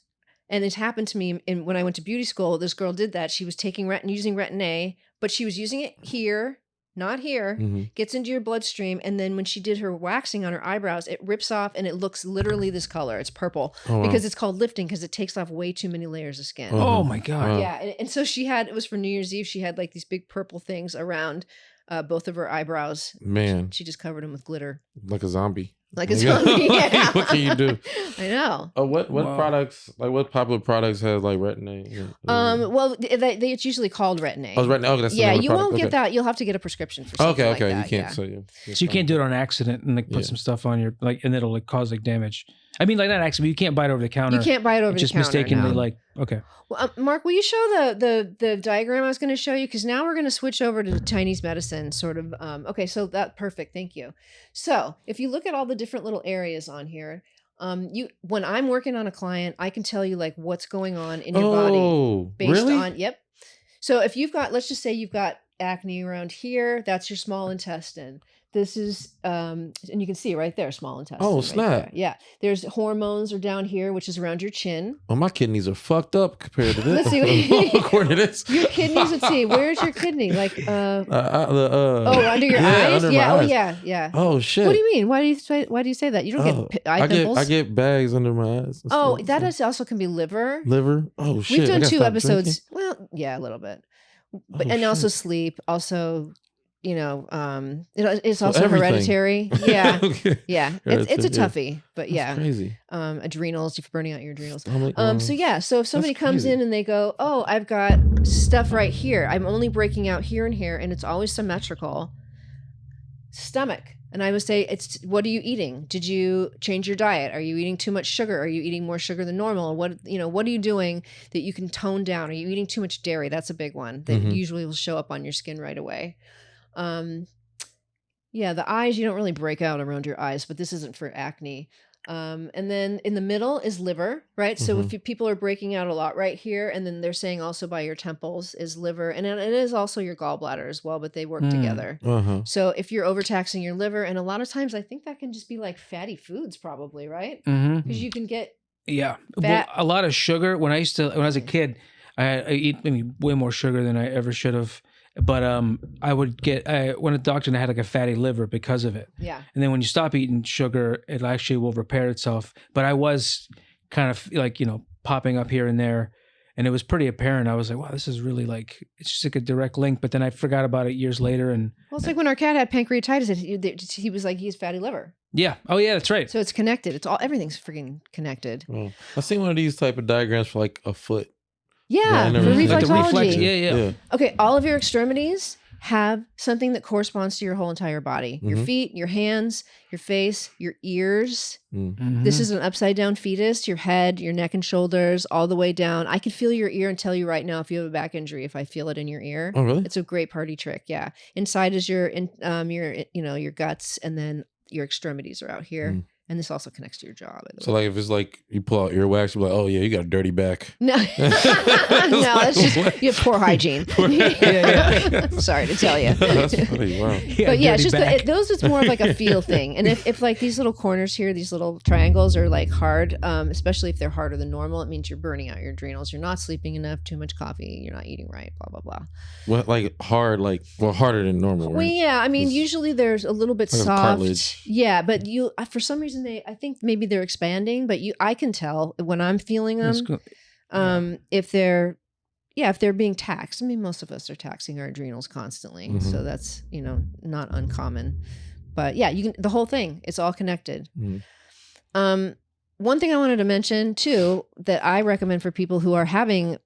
and it happened to me when I went to beauty school, this girl did that. She was taking using Retin A, but she was using it here, not here, gets into your bloodstream. And then when she did her waxing on her eyebrows, it rips off and it looks literally this color. It's purple because it's called lifting, because it takes off way too many layers of skin. Oh my God. Yeah. And so it was for New Year's Eve. She had like these big purple things around both of her eyebrows. Man. She just covered them with glitter. Like a zombie. Like a zombie, yeah. What can you do? I know. What products, like what popular products have like Retin A? Well, it's usually called Retin A. Oh, Retin A. Okay, that's you won't get that. You'll have to get a prescription for something like that. You can't. Yeah. So you can't do it on accident and like put some stuff on your and it'll like cause like damage. I mean, like not accident, but you can't buy it over the counter. You can't buy it over the just counter. Mistakenly, No. Okay. Well, Mark, will you show the diagram I was going to show you? Because now we're going to switch over to Chinese medicine, sort of. Okay, so perfect. Thank you. So if you look at all the different little areas on here, when I'm working on a client, I can tell you like what's going on in your body based on. Yep. So if you've got, let's just say you've got acne around here, that's your small intestine. This is, and you can see right there, small intestine. Oh, right snap. there. Yeah. There's hormones are down here, which is around your chin. Well, my kidneys are fucked up compared to this. Let's see. According to this. Your kidneys, let's see. Where's your kidney? Like, under your eyes? Under Yeah. my eyes. Yeah. Oh, shit. What do you mean? Why do you say that? You don't get eye pimples? I get bags under my eyes. Oh, that is also can be liver. Liver? Oh, shit. We've done 2 episodes. Drinking? Well, yeah, a little bit. But also sleep, also it's also everything. hereditary. Yeah. Okay. Yeah. It's a Yeah. toughie, but That's yeah. crazy. Adrenals, if you're burning out your adrenals. I'm like, So if somebody comes crazy. in and they go, oh, I've got stuff right here. I'm only breaking out here and here, and it's always symmetrical. Stomach. And I would say, what are you eating? Did you change your diet? Are you eating too much sugar? Are you eating more sugar than normal? What are you doing that you can tone down? Are you eating too much dairy? That's a big one that usually will show up on your skin right away. The eyes, you don't really break out around your eyes, but this isn't for acne. And then in the middle is liver, right? So if people are breaking out a lot right here, and then they're saying also by your temples is liver, and it is also your gallbladder as well, but they work together. So if you're overtaxing your liver, and a lot of times I think that can just be like fatty foods probably, right? Because you can get fat. Well, a lot of sugar. When I was a kid, I eat maybe way more sugar than I ever should have. But I would get when a doctor and I had like a fatty liver because of it. Yeah. And then when you stop eating sugar, it actually will repair itself. But I was kind of like popping up here and there, and it was pretty apparent. I was like, wow, this is really like it's just like a direct link. But then I forgot about it years later. And well, it's like when our cat had pancreatitis, he was like he has fatty liver. Yeah. Oh yeah, that's right. So it's connected. Everything's freaking connected. Well, I've seen one of these type of diagrams for like a foot. Yeah, for like the reflexology. Yeah. Okay, all of your extremities have something that corresponds to your whole entire body. Your feet, your hands, your face, your ears. This is an upside down fetus, your head, your neck and shoulders, all the way down. I can feel your ear and tell you right now if you have a back injury, if I feel it in your ear. Oh, really? It's a great party trick, yeah. Inside is your guts, and then your extremities are out here. And this also connects to your jaw. By the way. So like if it's like you pull out earwax, you're like, oh yeah, you got a dirty back. No, no, that's just you have poor hygiene. Sorry to tell you. That's funny. Wow. But yeah, it's just those. It's more of like a feel thing. And if like these little corners here, these little triangles are like hard, especially if they're harder than normal, it means you're burning out your adrenals. You're not sleeping enough, too much coffee, you're not eating right, blah blah blah. What like hard, like harder than normal, right? Well, yeah, I mean, usually there's a little bit like soft. Cartilage. Yeah, but for some reason I think maybe they're expanding, but I can tell when I'm feeling them. If they're being taxed. I mean, most of us are taxing our adrenals constantly, so that's not uncommon. But yeah, you can the whole thing. It's all connected. One thing I wanted to mention too that I recommend for people who are having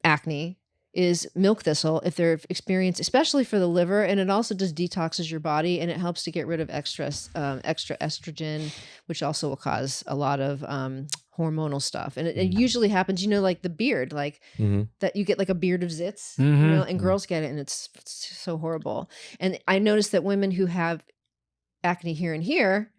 acne is milk thistle if they're experienced, especially for the liver, and it also just detoxes your body and it helps to get rid of extra estrogen, which also will cause a lot of hormonal stuff. And it usually happens, like the beard, like that you get like a beard of zits, and girls get it, and it's so horrible. And I noticed that women who have acne here and here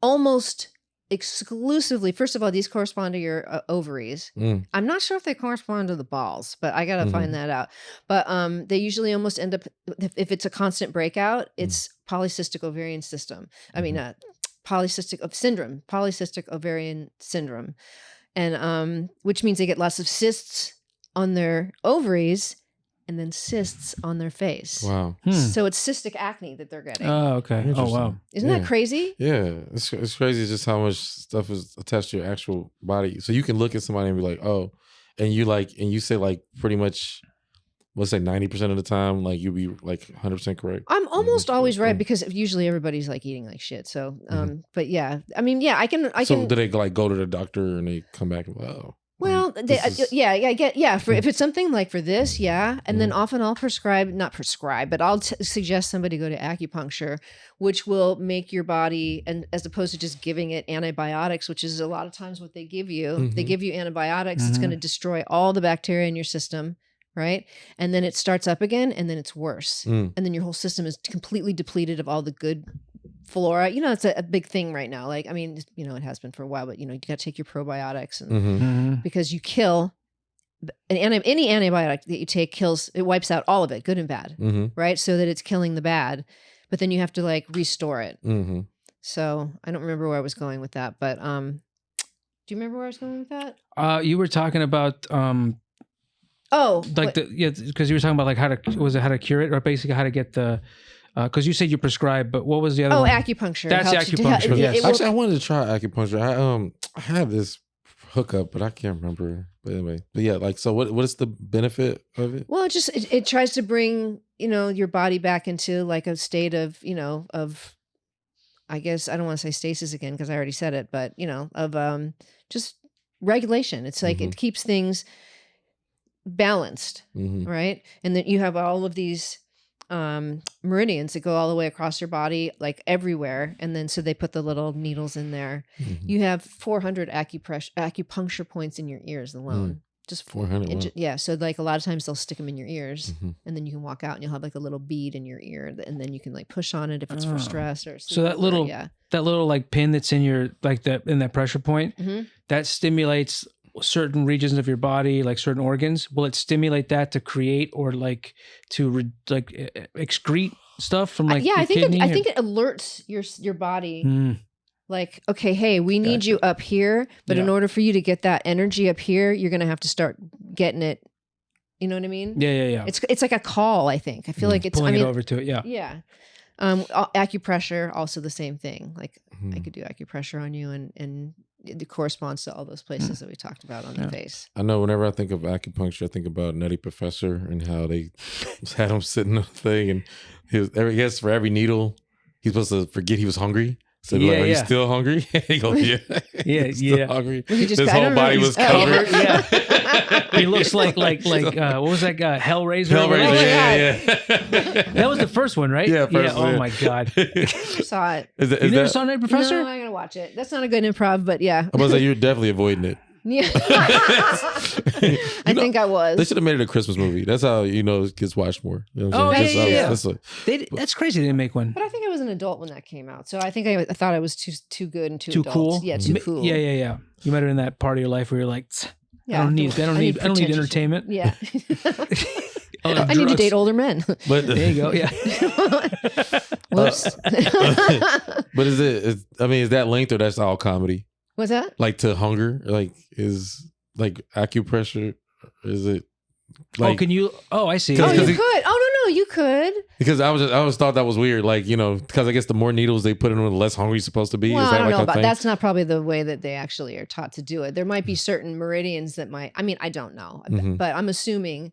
almost exclusively, first of all, these correspond to your ovaries. I'm not sure if they correspond to the balls, but I gotta find that out. But they usually almost end up, if it's a constant breakout, it's polycystic ovarian syndrome. I mean, polycystic ovarian syndrome, and which means they get lots of cysts on their ovaries and then cysts on their face. Wow. So it's cystic acne that they're getting. Oh, okay. Oh, wow. Isn't that crazy? Yeah. It's crazy just how much stuff is attached to your actual body. So you can look at somebody and be like, oh, and you say like pretty much, let's say 90% of the time, like you'll be like 100% correct. I'm almost always right because usually everybody's like eating like shit. So, but yeah, I mean, yeah, I can. So do they like go to the doctor and they come back and like, oh. Well, if it's something like for this, and then often I'll but I'll suggest somebody go to acupuncture, which will make your body, and as opposed to just giving it antibiotics, which is a lot of times what they give you. They give you antibiotics. It's going to destroy all the bacteria in your system, right? And then it starts up again, and then it's worse, and then your whole system is completely depleted of all the good flora. It's a big thing right now. Like, I mean, it has been for a while, but you got to take your probiotics and because you kill any antibiotic that you take it wipes out all of it, good and bad, right? So that it's killing the bad, but then you have to like restore it. So I don't remember where I was going with that, but do you remember where I was going with that? You were talking about because you were talking about like how to cure it, or basically how to get the. Because you said you prescribe, but what was the other one? Acupuncture. That's acupuncture. Yes. Actually, I wanted to try acupuncture. I had this hookup, but I can't remember. But anyway, but yeah, like, so what is the benefit of it? Well, it tries to bring, your body back into like a state of, of, I guess I don't want to say stasis again because I already said it, but of just regulation. It's like it keeps things balanced, right? And then you have all of these meridians that go all the way across your body, like everywhere. And then so they put the little needles in there. You have 400 acupuncture points in your ears alone. Just 400. Yeah. So like a lot of times they'll stick them in your ears, and then you can walk out and you'll have like a little bead in your ear, and then you can like push on it if it's for stress or so that little like pin that's in your like that in that pressure point that stimulates certain regions of your body, like certain organs. Will it stimulate that to create or like to excrete stuff from like I think it alerts your body. Like, okay, hey, we need you up here, but in order for you to get that energy up here, you're going to have to start getting it. You know what I mean? Yeah. It's like a call, I think. I feel like it's pulling it over to it. Yeah. Yeah. Acupressure, also the same thing. Like I could do acupressure on you and it corresponds to all those places that we talked about on the face. I know whenever I think of acupuncture, I think about Nutty Professor and how they had him sitting on the thing, and I guess for every needle, he's supposed to forget he was hungry. So like, are you still hungry? He goes, still hungry. His whole body was covered. He looks like what was that guy? Hellraiser. Yeah. That was the first one, right? Yeah. Oh my god. Saw it. You never saw Night Professor? No, I gotta watch it. That's not a good improv, but yeah. I was like, you're definitely avoiding it. Yeah. I think I was. They should have made it a Christmas movie. That's how it gets watched more. You know what I'm saying? That's crazy they didn't make one. But I think I was an adult when that came out, so I think I thought I was too good and too adult. Cool. Yeah, too cool. Yeah. You might have in that part of your life where you're like, I don't need entertainment. Yeah. I need to date older men. But there you go. Yeah. Whoops. But is that length or that's all comedy? What's that? Like to hunger? Like is like acupressure? Is it like? Can you? Oh, I see. You could. Oh no, you could. Because I always thought that was weird. Like because I guess the more needles they put in, the less hungry you're supposed to be. Well, is that I don't like know a about thing? that's not probably the way that they actually are taught to do it. There might be certain meridians that might. I mean, I don't know, but I'm assuming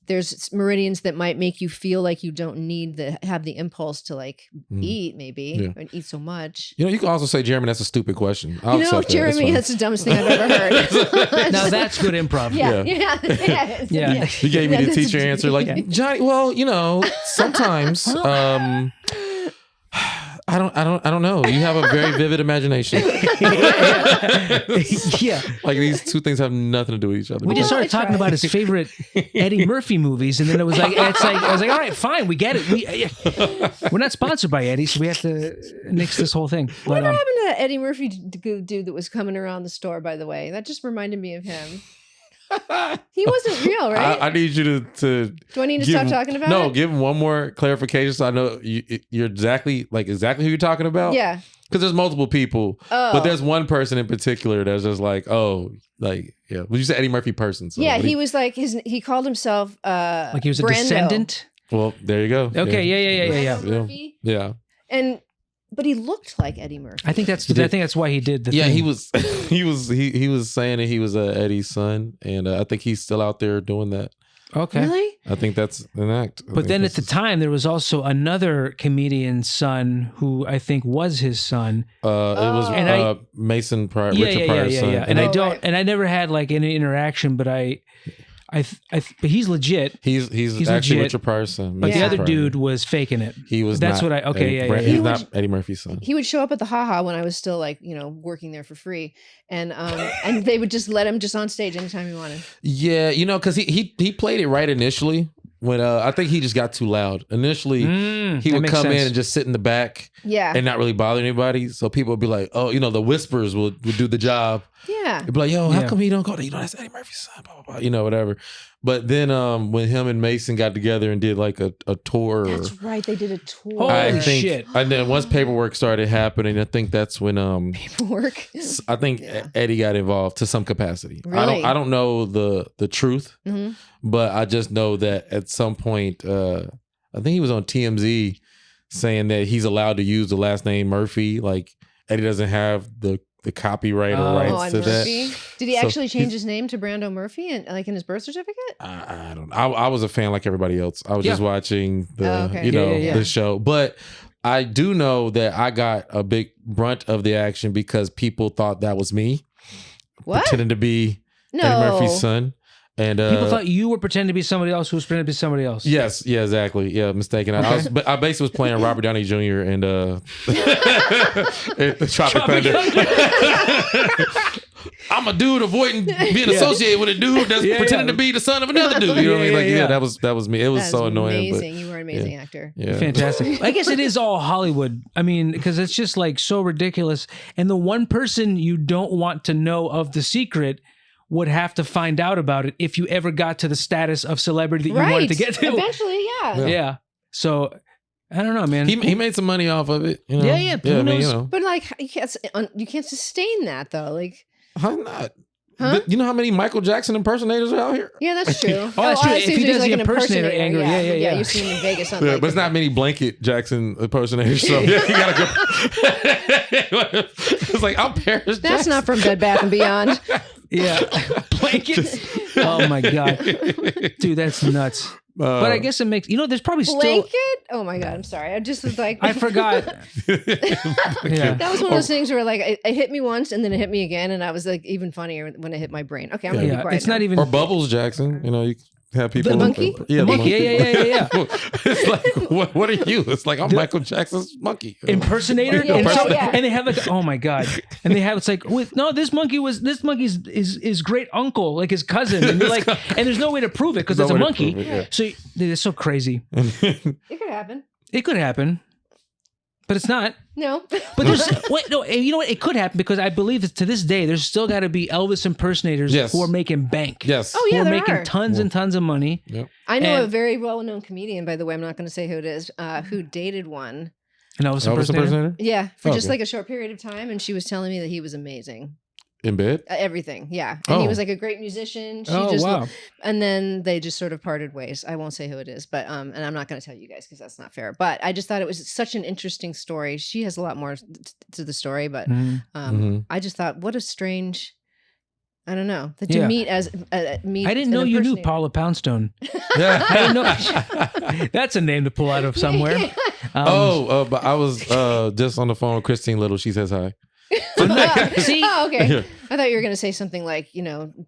there's meridians that might make you feel like you don't need to have the impulse to like eat maybe and eat so much. You can also say, Jeremy, that's a stupid question. Jeremy, that's the dumbest thing I've ever heard. Now that's good improv. Yeah. You gave me the teacher answer like, Johnny, well, sometimes I don't know. You have a very vivid imagination. Yeah. Like these two things have nothing to do with each other. We just started talking about his favorite Eddie Murphy movies, and then I was like, I was like, all right, fine, we get it. We're not sponsored by Eddie, so we have to nix this whole thing. Whatever happened to that Eddie Murphy dude that was coming around the store, by the way? That just reminded me of him. He wasn't real, right? I need you to. Do I need to stop talking about it? No, give him one more clarification so I know you're exactly who you're talking about. Yeah. Because there's multiple people, but there's one person in particular that's just like, Would you say Eddie Murphy person? So he was like he called himself like he was a Brando. descendant. Well, there you go. Okay, yeah. Murphy. Yeah. But he looked like Eddie Murphy. I think that's why he did the thing. He was he was saying that he was Eddie's son, and I think he's still out there doing that. Okay. Really? I think that's an act. But then at the time, there was also another comedian's son who I think was his son. It was Mason Pryor, Richard Pryor's son. Yeah. And I never had like any interaction, but but he's legit. He's actually legit. Richard Pryor's son. But the other Pryor. dude was faking it. He was. That's not what I. Okay, Eddie, yeah. He's not Eddie Murphy's son. He would show up at the Ha when I was still like working there for free, and they would just let him just on stage anytime he wanted. Yeah, because he played it right initially. When I think he just got too loud. Initially, he would come in and just sit in the back, and not really bother anybody. So people would be like, "Oh, the whispers would do the job." Yeah, it'd be like, "Yo, how come he don't go? That's Eddie Murphy's son." Blah, blah, blah, whatever. But then when him and Mason got together and did like a tour. That's right, they did a tour. Holy shit! And then once paperwork started happening, I think that's when paperwork. I think Eddie got involved to some capacity. Really? I don't know the truth, but I just know that at some point, I think he was on TMZ saying that he's allowed to use the last name Murphy. Like Eddie doesn't have the the copyright or Oh, rights on to Murphy. that. Did he So actually change his name to Brando Murphy and like in his birth certificate? I don't know. I was a fan like everybody else. I was Yeah. just watching the Oh, okay. the show. But I do know that I got a big brunt of the action because people thought that was me What? pretending to be No. Eddie Murphy's son. And People thought you were pretending to be somebody else who was pretending to be somebody else. yes, yeah, exactly. Yeah, mistaken. I basically was playing Robert Downey Jr. and Tropic Thunder. I'm a dude avoiding being associated with a dude that's pretending to be the son of another dude. You know what I mean? Like, that was me. It was so annoying. Amazing. You were an amazing actor. Yeah. Fantastic. I guess it is all Hollywood. I mean, because it's just like so ridiculous. And the one person you don't want to know of the secret would have to find out about it if you ever got to the status of celebrity that you wanted to get to. Eventually, Yeah. So I don't know, man. He made some money off of it. You know? Yeah. Who knows? But like, you can't sustain that though. Like, I'm not. Huh? You know how many Michael Jackson impersonators are out here? yeah, that's true. That's true. I If see he he's does the an impersonator angle, yeah. You see him in Vegas, something Yeah, like but it's that. not many Blanket Jackson impersonators. So yeah, you gotta go. It's like I'm Paris. That's Jackson. not from Bed Bath and Beyond. Yeah. Blankets. Oh my God. Dude, that's nuts. But I guess it makes, there's probably still. Blanket? Oh my God, I'm sorry. I just was like. I forgot. Yeah. That was one of those things where like it hit me once and then it hit me again, and I was like even funnier when it hit my brain. Okay, I'm gonna be quiet. It's now. not even. Or Bubbles Jackson. You have people. The monkey? Yeah, The monkey. Yeah. It's like, what are you? It's like I'm Michael Jackson's monkey. Impersonator. Yeah, and, yeah. and they have like, oh my God. And they have, it's like, no, this monkey's his great uncle, like his cousin. And you're like, and there's no way to prove it because it's a monkey. So dude, it's so crazy. It could happen. It could happen. But it's not. No. But there's you know what? It could happen because I believe that to this day there's still got to be Elvis impersonators who are making bank. Yes. Oh yeah, who are there making are. tons and tons of money. Yep. I know And- a very well-known comedian, by the way. I'm not going to say who it is, who dated one. An Elvis impersonator. Yeah, for just Okay. like a short period of time, and she was telling me that he was amazing. In bed? Everything, yeah. And he Oh. was like a great musician. She Oh, just wow. and then they just sort of parted ways. I won't say who it is, but and I'm not going to tell you guys because that's not fair. But I just thought it was such an interesting story. She has a lot more to the story, but Mhm. I just thought, what a strange. I don't know. That to Yeah. meet as meet. I didn't an know you knew impersonator. Paula Poundstone. Yeah. I didn't know. That's a name to pull out of somewhere. But I was just on the phone with Christine Little. She says hi. See? Oh, okay. Yeah. I thought you were going to say something like,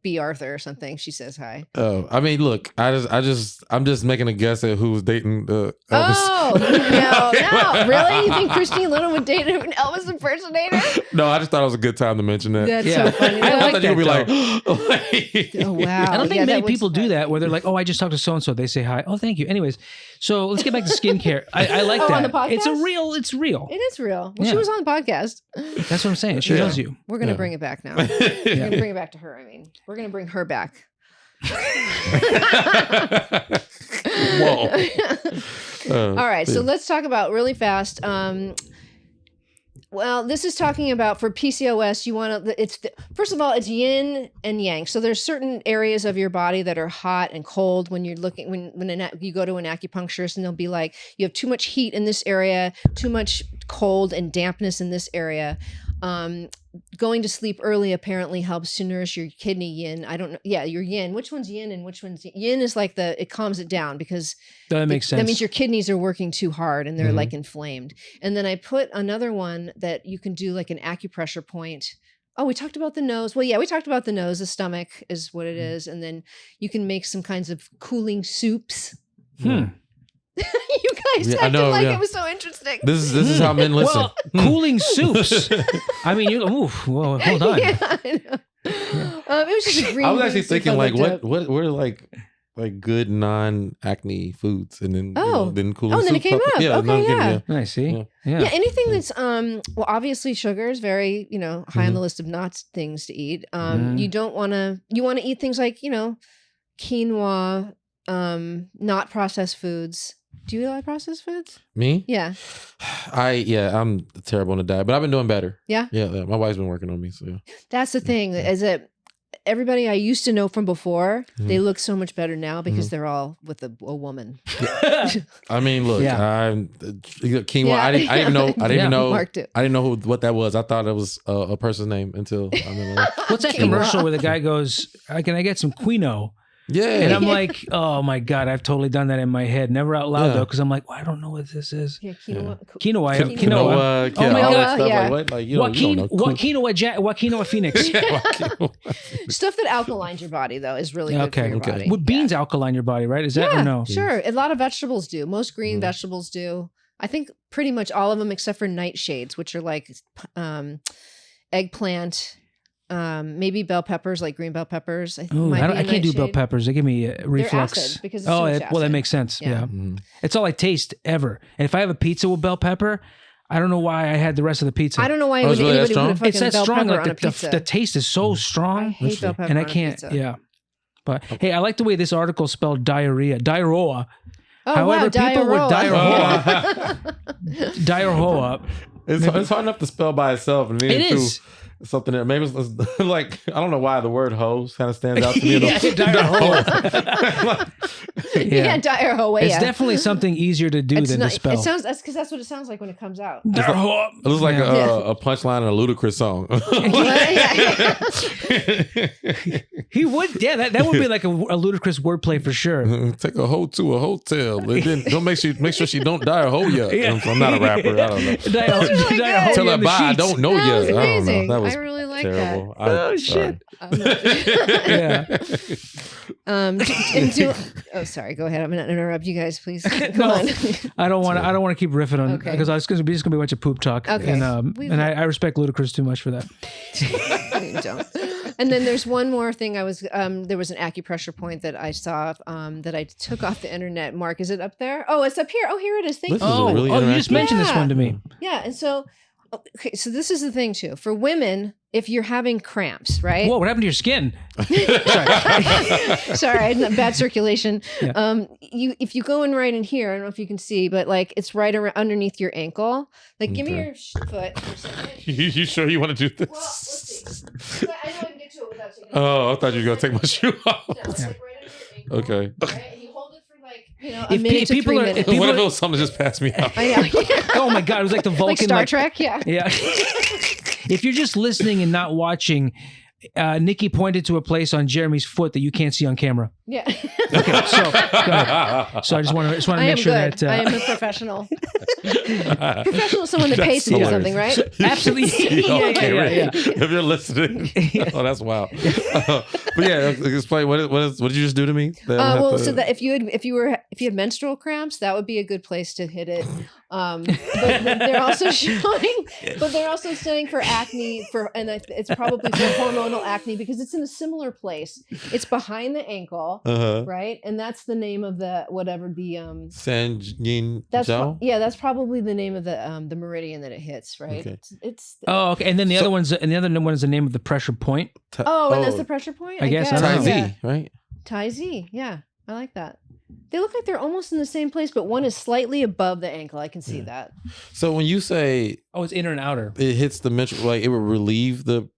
B. Arthur or something. She says hi. I mean, look, I'm just making a guess at who was dating Elvis. Oh, no. Really? You think Christine Little would date an Elvis impersonator? No, I just thought it was a good time to mention that. That's Yeah. so funny. I I like thought you would be that, like, oh, wow. I don't think Yeah, many that was people do fun. that where they're like, oh, I just talked to so-and-so. They say hi. Oh, thank you. Anyways, so let's get back to skincare. I like Oh, that. on the podcast? It's real. It is real. Well, Yeah. she was on the podcast. That's what I'm saying. She Yeah. knows you. We're going to Yeah. bring it back now. We're going to bring it back to her. I mean, we're going to bring her back. Whoa. All right, so let's talk about really fast. Well, this is talking about for PCOS. You want to. First of all, it's yin and yang. So there's certain areas of your body that are hot and cold. When you're looking, you go to an acupuncturist, and they'll be like, you have too much heat in this area, too much cold and dampness in this area. Going to sleep early apparently helps to nourish your kidney yin. I don't know. Yeah, your yin. Which one's yin and which one's yin is like it calms it down because That makes sense. that means your kidneys are working too hard and they're like inflamed. And then I put another one that you can do like an acupressure point. Oh, we talked about the nose. Well, yeah, we talked about the nose. The stomach is what it is. And then you can make some kinds of cooling soups. You guys Yeah, I acted know, like yeah. it was so interesting. This is how men listen. Well, cooling soups. I mean, well, hold on. Yeah, I know. It was just a green. I was actually bean soup thinking I like looked what up. are like good non-acne foods, and then then cooling. Oh, and then it soup came pop- up. Yeah, Okay, no, yeah. I see. Yeah. Yeah, anything that's well, obviously sugar is very, high on the list of not things to eat. You don't want to. You want to eat things like quinoa, not processed foods. Do you like processed foods? Me? Yeah. I'm terrible on the diet, but I've been doing better. Yeah? Yeah. My wife's been working on me, so yeah. That's the thing. Is it everybody I used to know from before, they look so much better now because they're all with a woman. I mean, look, quinoa. Yeah. I didn't even know. I didn't even know. Marked it. I didn't know what that was. I thought it was a person's name until I remember. What's that commercial where the guy goes, "Can I get some quinoa?" Yeah, and I'm like, oh my god, I've totally done that in my head. Never out loud though, because I'm like, well, I don't know what this is. Yeah, quinoa. Quinoa. Quinoa. Oh my all god. that stuff. Yeah. Like what? Like you don't know. Quinoa Phoenix. Stuff that alkalines your body though is really good for your body. Would beans alkaline your body, right? Is that or no? Sure. A lot of vegetables do. Most green vegetables do. I think pretty much all of them except for nightshades, which are like eggplant. Maybe bell peppers, like green bell peppers. I can't do bell peppers. They give me reflux. They're acid because it's too much acid. Well, that makes sense. Yeah. It's all I taste ever. And if I have a pizza with bell pepper, I don't know why I had the rest of the pizza. I don't know why anybody would put a fucking it's that bell strong. pepper Like on a pizza. the taste is so strong. I hate bell pepper and I on a can't. pizza. Yeah. But hey, I like the way this article spelled diarrhea. Diarrhea. Oh, However, wow, people with diarrhea. Diarrhea. It's hard enough to spell by itself, and then It is. Something that maybe it's like I don't know why the word "hose" kind of stands out to me. Diarrhea. It's definitely something easier to do than to spell. It sounds because that's what it sounds like when it comes out. It looks like a punchline in a Ludacris song. He would, that would be like a Ludacris wordplay for sure. Take a hoe to a hotel, but then don't make sure she don't diarrhea. Yeah. I'm not a rapper. I don't know. Tell her bye. I don't know you. I don't know. That was I really like terrible. that. Shit. Sorry. Go ahead. I'm gonna interrupt you guys, please. No, I don't want to keep riffing on because it's going to be a bunch of poop talk. Okay. And I respect Ludacris too much for that. You don't. And then there's one more thing. There was an acupressure point that I saw that I took off the internet. Mark, is it up there? Oh, it's up here. Oh, here it is. Thank you. You just mentioned this one to me. Yeah, and so. Okay, so this is the thing too. For women, if you're having cramps, right? Whoa, what happened to your skin? Sorry, I had bad circulation. Yeah. If you go in right in here, I don't know if you can see, but like it's right underneath your ankle. Like, give me your foot for a second. You sure you want to do this? Well, let's see. I know I can get to it without taking. Oh, I thought you were gonna take my shoe off. No, it's like right under your ankle. Okay. Right? And you hold it for like a minute to 3 minutes. What if it was something just passed me out? I know. Oh my god, it was like the Vulcan, like Star Trek. Yeah. Yeah. If you're just listening and not watching, Nikki pointed to a place on Jeremy's foot that you can't see on camera. Yeah. Okay, so go ahead. So I just want to make sure that I am a professional. Professional is someone that pays to do something, right? Absolutely. Yeah. If you're listening, oh, that's wild. But yeah, explain what did you just do to me? So that if you had menstrual cramps, that would be a good place to hit it. But they're also saying for acne and it's probably for hormonal acne because it's in a similar place. It's behind the ankle, right? And that's the name of the Sanyin. That's probably the name of the meridian that it hits, right? Okay. It's okay. And then the other one is the name of the pressure point. And that's the pressure point. I guess. Tai Z, right? Tai Z, yeah, I like that. They look like they're almost in the same place, but one is slightly above the ankle. I can see that. So when you say, it's inner and outer, it hits the menstrual, like it would relieve the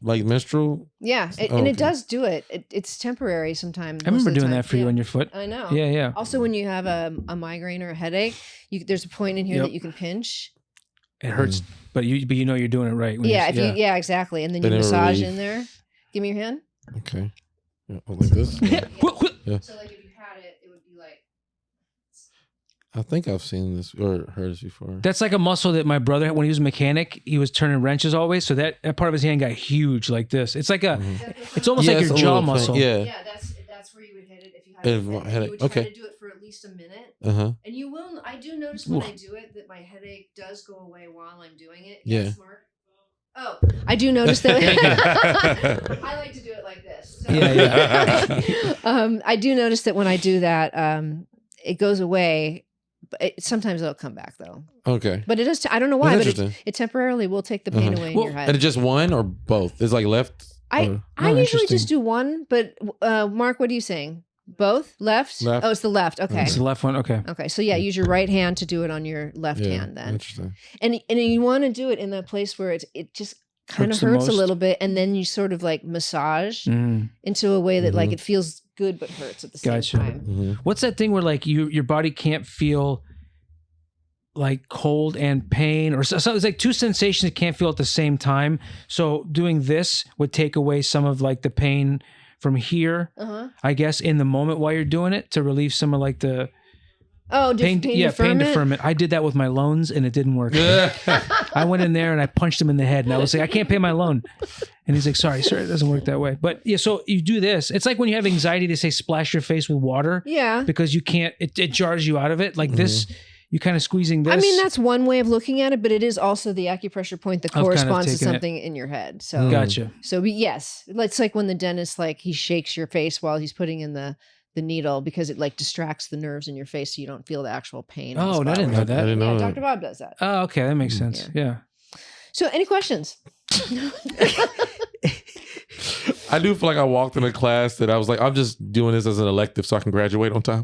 menstrual. Yeah, and it does do it. It's temporary sometimes. I remember doing that for you on your foot. I know. Yeah. Also, when you have a migraine or a headache, there's a point in here that you can pinch. It hurts, but you know you're doing it right. Exactly. And then you massage in there. Give me your hand. Okay. Yeah, like this. Yeah. So like if you had it, it would be like. I think I've seen this or heard this before. That's like a muscle that my brother had when he was a mechanic. He was turning wrenches always, so that part of his hand got huge like this. It's like it's almost like your jaw muscle. Yeah, that's where you would hit it if you had a headache. You would try to do it for at least a minute. And you will. I do notice when I do it that my headache does go away while I'm doing it. Yes, Mark. Oh, I do notice that. I like to do it like this. So. Yeah. I do notice that when I do that, it goes away. But sometimes it'll come back though. Okay. But it is. I don't know why, but it temporarily will take the pain away in your head. And it's just one or both? It's like left. I usually just do one, but Mark, what are you saying? Both? Left? Oh, it's the left. Okay. It's the left one. Okay. Okay. So use your right hand to do it on your left hand then. Interesting. And you want to do it in the place where it just kind of the hurts a most? little bit, and then you sort of like massage into a way that like it feels good but hurts at the same Gotcha. time. What's that thing where like your body can't feel like cold and pain, or so it's like two sensations it can't feel at the same time. So doing this would take away some of like the pain from here, I guess, in the moment while you're doing it to relieve some of like the pain deferment. I did that with my loans and it didn't work. I went in there and I punched him in the head and I was like, I can't pay my loan. And he's like, sorry, sir, it doesn't work that way. But yeah, so you do this. It's like when you have anxiety, they say splash your face with water. Yeah. Because you can't, it jars you out of it. Like this, you kind of squeezing this. I mean, that's one way of looking at it, but it is also the acupressure point that corresponds to something in your head. So gotcha. So yes, it's like when the dentist, like he shakes your face while he's putting in the needle because it like distracts the nerves in your face so you don't feel the actual pain. Oh, I didn't know that. I didn't know that. Dr. Bob does that. Oh, okay. That makes sense. Yeah. So any questions? I do feel like I walked in a class that I was like, I'm just doing this as an elective so I can graduate on time.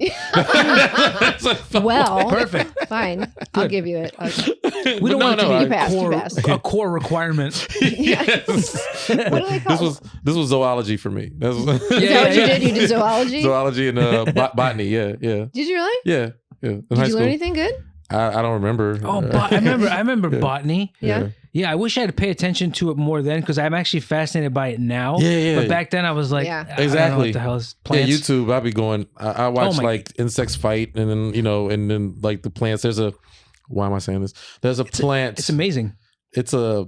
Well, perfect. Fine. I'll give you it. Okay. We don't want it to be you passed. a core requirement. Yes. What do they call This was zoology for me. Is that what you did? You did zoology? Zoology and botany. Yeah. Did you really? Yeah. Did you learn anything good? I don't remember. Oh, I remember botany. Yeah. Yeah, I wish I had to pay attention to it more then because I'm actually fascinated by it now. Yeah. But back then I was like, exactly. I don't know what the hell is plants. Yeah, YouTube. I'll be going. I watch like insects fight, and then and then like the plants. There's a. Why am I saying this? There's a plant. It's amazing. It's a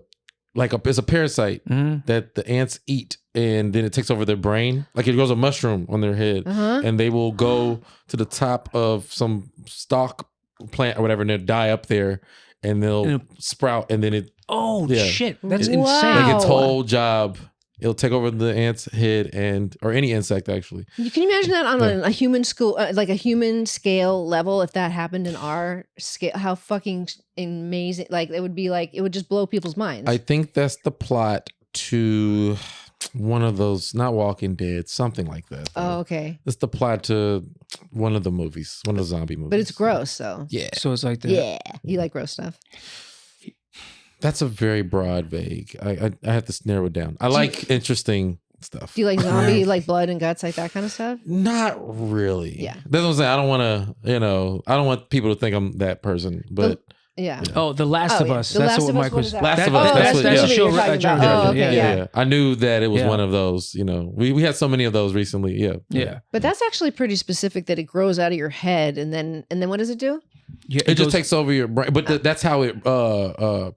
parasite that the ants eat, and then it takes over their brain. Like it grows a mushroom on their head, and they will go to the top of some stalk plant or whatever, and they'll die up there, and they'll sprout, and then it. Oh shit! That's insane. Like its whole job, it'll take over the ant's head or any insect actually. Can you imagine that on a human like a human scale level? If that happened in our scale, how fucking amazing! Like it would just blow people's minds. I think that's the plot to one of those, not Walking Dead, something like that. Oh, okay. It's the plot to one of the movies, one of the zombie movies. But it's gross, so. Yeah. So it's like that. Yeah. You like gross stuff. That's a very broad, vague. I have to narrow it down. I like interesting stuff. Do you like zombie, like blood and guts, like that kind of stuff? Not really. Yeah. That's what I'm saying. I don't want to, I don't want people to think I'm that person, but. Yeah. Oh, The Last of Us. That's what Mike was. Last of Us. That's what a show. Yeah. I knew that it was one of those. We had so many of those recently. Yeah. But that's actually pretty specific that it grows out of your head, and then what does it do? Yeah, it just takes over your brain. But that's how it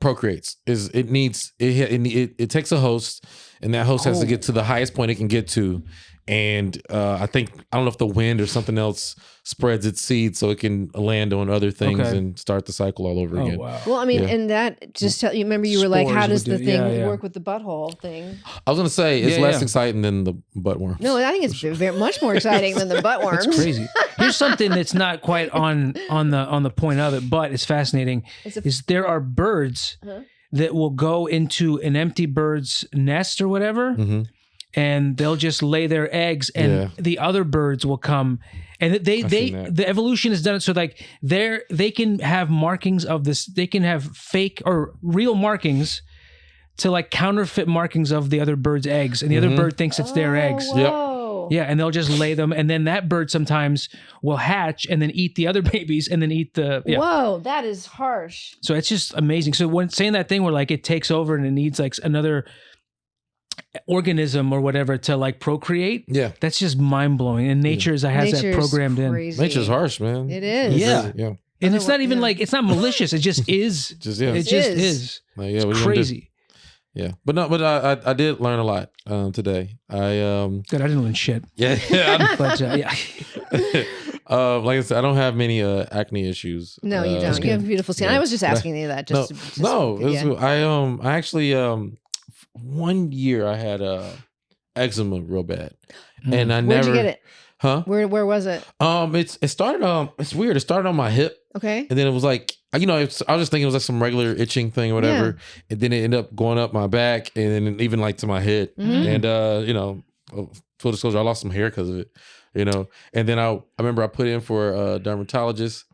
procreates. Is it takes a host, and that host has to get to the highest point it can get to. And I don't know if the wind or something else spreads its seeds so it can land on other things and start the cycle all over again. Wow. Well, I mean, and that just you remember you were like, how does the thing work with the butthole thing? I was going to say it's less exciting than the buttworms. No, I think it's very much more exciting than the buttworms. It's crazy. Here's something that's not quite on the point of it, but it's fascinating. Is there are birds that will go into an empty bird's nest or whatever. And they'll just lay their eggs, and the other birds will come, and the evolution has done it so like they can have markings of this. They can have fake or real markings to like counterfeit markings of the other bird's eggs, and the other bird thinks it's their eggs. Whoa. Yeah, and they'll just lay them, and then that bird sometimes will hatch and then eat the other babies, and then eat the. Yeah. Whoa, that is harsh. So it's just amazing. So when saying that thing where like it takes over and it needs like another organism or whatever to like procreate, that's just mind-blowing, and nature has that programmed in. Nature's harsh, man. It is. Yeah. And it's not even like it's not malicious, it just is. It just is. Like, it's crazy. Yeah, but I did learn a lot today. Good, I didn't learn shit. Yeah. But like I said, I don't have many acne issues. No, you don't. You have beautiful skin. I was just asking you that. I actually 1 year I had eczema real bad, and I never. Where'd you get it? Huh? Where was it? It started. It's weird. It started on my hip. Okay. And then it was like, I was just thinking it was like some regular itching thing or whatever, and then it ended up going up my back and then even like to my head, and full disclosure, I lost some hair because of it, And then I remember I put in for a dermatologist,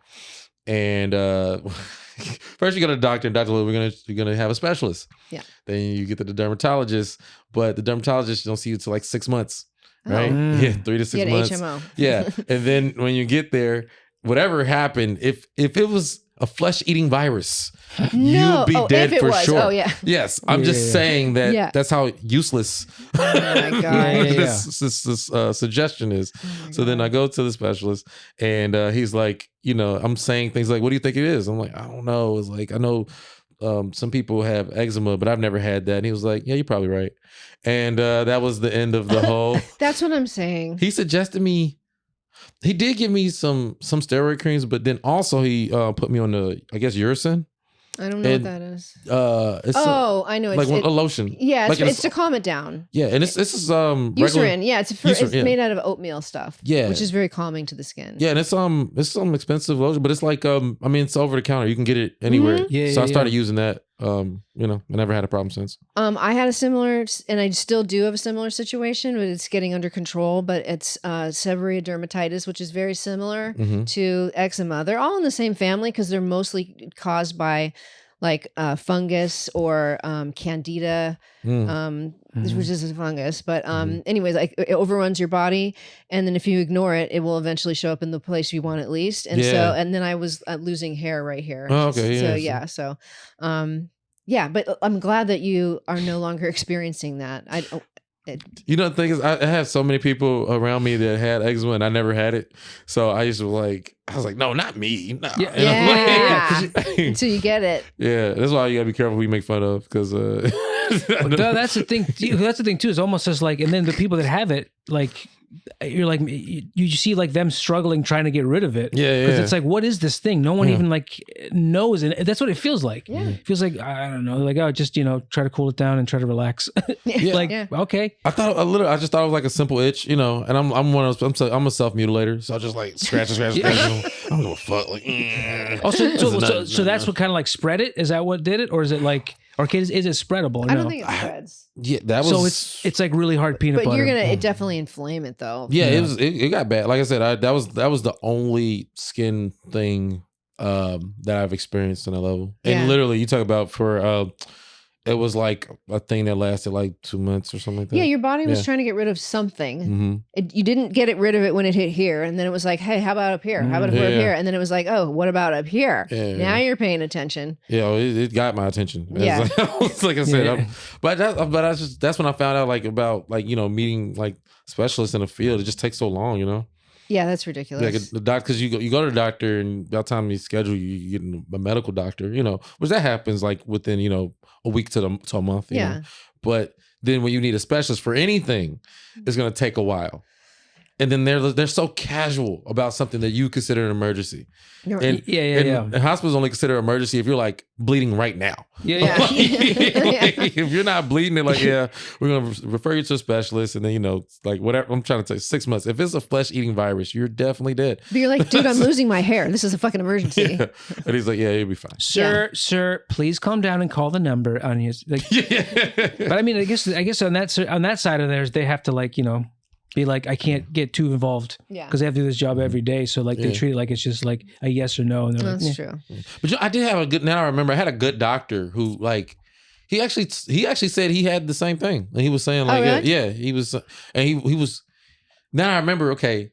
and first you go to the doctor, and Dr. Lou, you're gonna have a specialist. Yeah. Then you get to the dermatologist, but the dermatologist don't see you till like 6 months, right? Oh. Yeah, 3 to 6 Get months. HMO. Yeah, and then when you get there, whatever happened, if it was a flesh-eating virus, No. you'd be dead if it for was. sure. Oh, yeah. Yes, I'm just saying that Yeah. that's how useless Oh, my God. this suggestion is. Oh my So then God. I go to the specialist, and he's like, I'm saying things like, "What do you think it is?" I'm like, "I don't know." It's like, I know some people have eczema, but I've never had that. And he was like, "Yeah, you're probably right." And that was the end of the whole. That's what I'm saying. He suggested me. He did give me some steroid creams, but then also he put me on the, I guess, Uricin. I don't know And, what that is. It's I know. like a lotion. Yeah, Like it's to calm it down. Yeah, and this is regular. Eucerin. Yeah, it's Eucerin, yeah. made out of oatmeal stuff. Yeah. Which is very calming to the skin. Yeah, and it's some expensive lotion, but it's like it's over the counter. You can get it anywhere. Mhm. Yeah, So I yeah, started using that. I never had a problem since. I had a similar, and I still do have a similar situation, but it's getting under control. But it's seborrheic dermatitis, which is very similar Mhm. to eczema. They're all in the same family because they're mostly caused by like fungus or candida, which is a fungus. But anyways, like it overruns your body, and then if you ignore it, it will eventually show up in the place you want it least. And then I was losing hair right here. Oh, okay, yeah. So but I'm glad that you are no longer experiencing that. The thing is, I have so many people around me that had eczema, and I never had it. So I used to I was like, no, not me. Nah. Yeah. Until you get it. Yeah, that's why you gotta be careful who you make fun of, because that's the thing. That's the thing too. Is almost just like, and then the people that have it, like, you're like, you see like them struggling trying to get rid of it. Yeah. Because it's like, what is this thing? No one even like knows, and that's what it feels like. Yeah. It feels like, I don't know, like, oh, just try to cool it down and try to relax. Okay. I just thought it was like a simple itch, and I'm a self mutilator, so I just like scratch. I don't give a fuck. Like, so that's what kind of like spread it. Is that what did it, or is it like? Or is it spreadable? I don't think it spreads. Yeah, that was. So it's like really hard peanut but butter. it definitely inflame it though. Yeah, it got bad. Like I said, that was the only skin thing that I've experienced on that level. And literally, you talk about it was like a thing that lasted like 2 months or something like that. Yeah, your body was trying to get rid of something. Mm-hmm. You didn't get rid of it when it hit here, and then it was like, hey, how about up here? How about up here? And then it was like, oh, what about up here? Now you're paying attention. Yeah, it got my attention. Yeah. Like I said, that's when I found out like about like meeting like specialists in the field. It just takes so long, Yeah, that's ridiculous. Like the doctor, because you go to the doctor, and by the time you schedule, you get a medical doctor, which that happens like within a week to a month. You know? But then when you need a specialist for anything, it's gonna take a while. And then they're so casual about something that you consider an emergency. And hospitals only consider emergency if you're like bleeding right now. If you're not bleeding, they're like, we're gonna refer you to a specialist, and then like whatever. I'm trying to tell you, 6 months. If it's a flesh-eating virus, you're definitely dead. But you're like, dude, I'm losing my hair. This is a fucking emergency. And he's like, yeah, you'll be fine. Sir, please calm down and call the number on his. Like, but I mean, I guess on that side of theirs, they have to like be like, I can't get too involved because they have to do this job every day. So like they treat it like it's just like a yes or no. And they're That's true. But I did have a good. Now I remember, I had a good doctor who like he actually said he had the same thing, and he was saying like, really? he was, and he was. Now I remember, okay,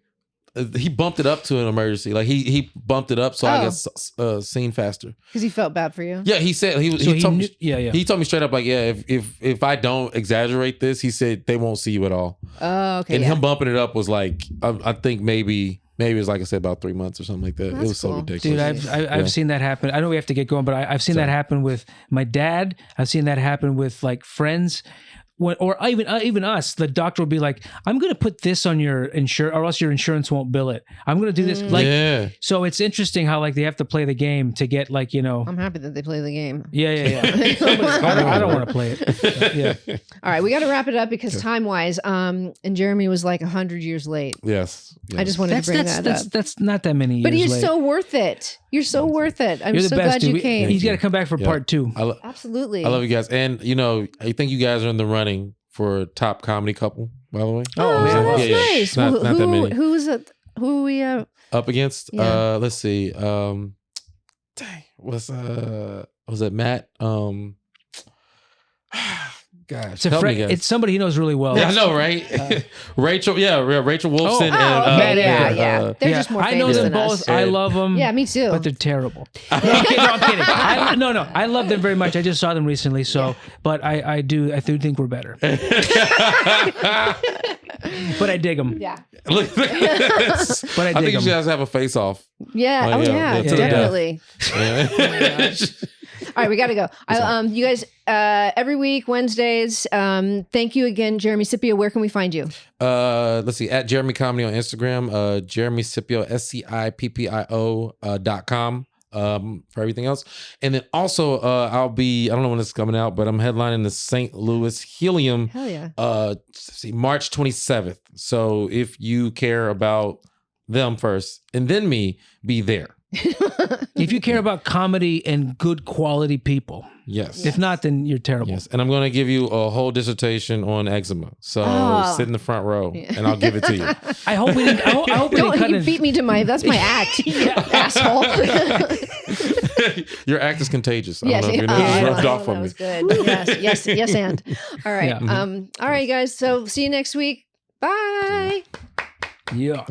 he bumped it up to an emergency. Like he bumped it up so I got seen faster. Because he felt bad for you. Yeah, he said he told me straight up like, if I don't exaggerate this, he said they won't see you at all. Oh, okay. And him bumping it up was like, I think maybe it was like I said about 3 months or something like that. That's it was cool. so ridiculous. Dude, I've seen that happen. I know we have to get going, but I've seen that happen with my dad. I've seen that happen with like friends. Or even us, the doctor will be like, I'm going to put this on your insurance, or else your insurance won't bill it. I'm going to do this. Like, so it's interesting how like they have to play the game to get like, I'm happy that they play the game. Yeah. I don't want to play it. All right, we got to wrap it up because time wise, and Jeremy was like 100 years late. Yes. I just wanted to bring that up. That's not that many years But you're late. so worth it. You're so worth it. I'm You're the so best, glad you dude. came. He's got to come back for part 2. Absolutely. I love you guys. And, I think you guys are in the running for top comedy couple, by the way. Oh, that's nice. Not that many. Who is it? Who are we up against? Yeah. Let's see. Dang, was it Matt? Gosh, It's somebody he knows really well. Yeah, I know, right? Rachel, Rachel Wolfson and yeah. They're just more I know famous them than us. both. I love them. Yeah, me too. But they're terrible. I'm kidding. I love them very much. I just saw them recently, but I do think we're better. But I dig them. Yeah. Look at this. But I dig think you them. guys have a face-off. Yeah. Definitely. All right, we got to go. You guys, every week, Wednesdays, thank you again, Jeremy Scippio. Where can we find you? Let's see, at Jeremy Comedy on Instagram, Jeremy Scippio, SCIPPIO.com for everything else. And then also, I don't know when it's coming out, but I'm headlining the St. Louis Helium. Hell yeah. March 27th. So if you care about them first and then me, be there. If you care about comedy and good quality people. Yes. If not, then you're terrible. Yes. And I'm going to give you a whole dissertation on eczema. So sit in the front row and I'll give it to you. I hope we didn't. I hope we didn't cut beat me to that's my act. Asshole. Your act is contagious. I Yes, don't know if you know. It just rubbed off that on me. was good. Yes, and. All right. Yeah. All right, guys. So see you next week. Bye. Yeah.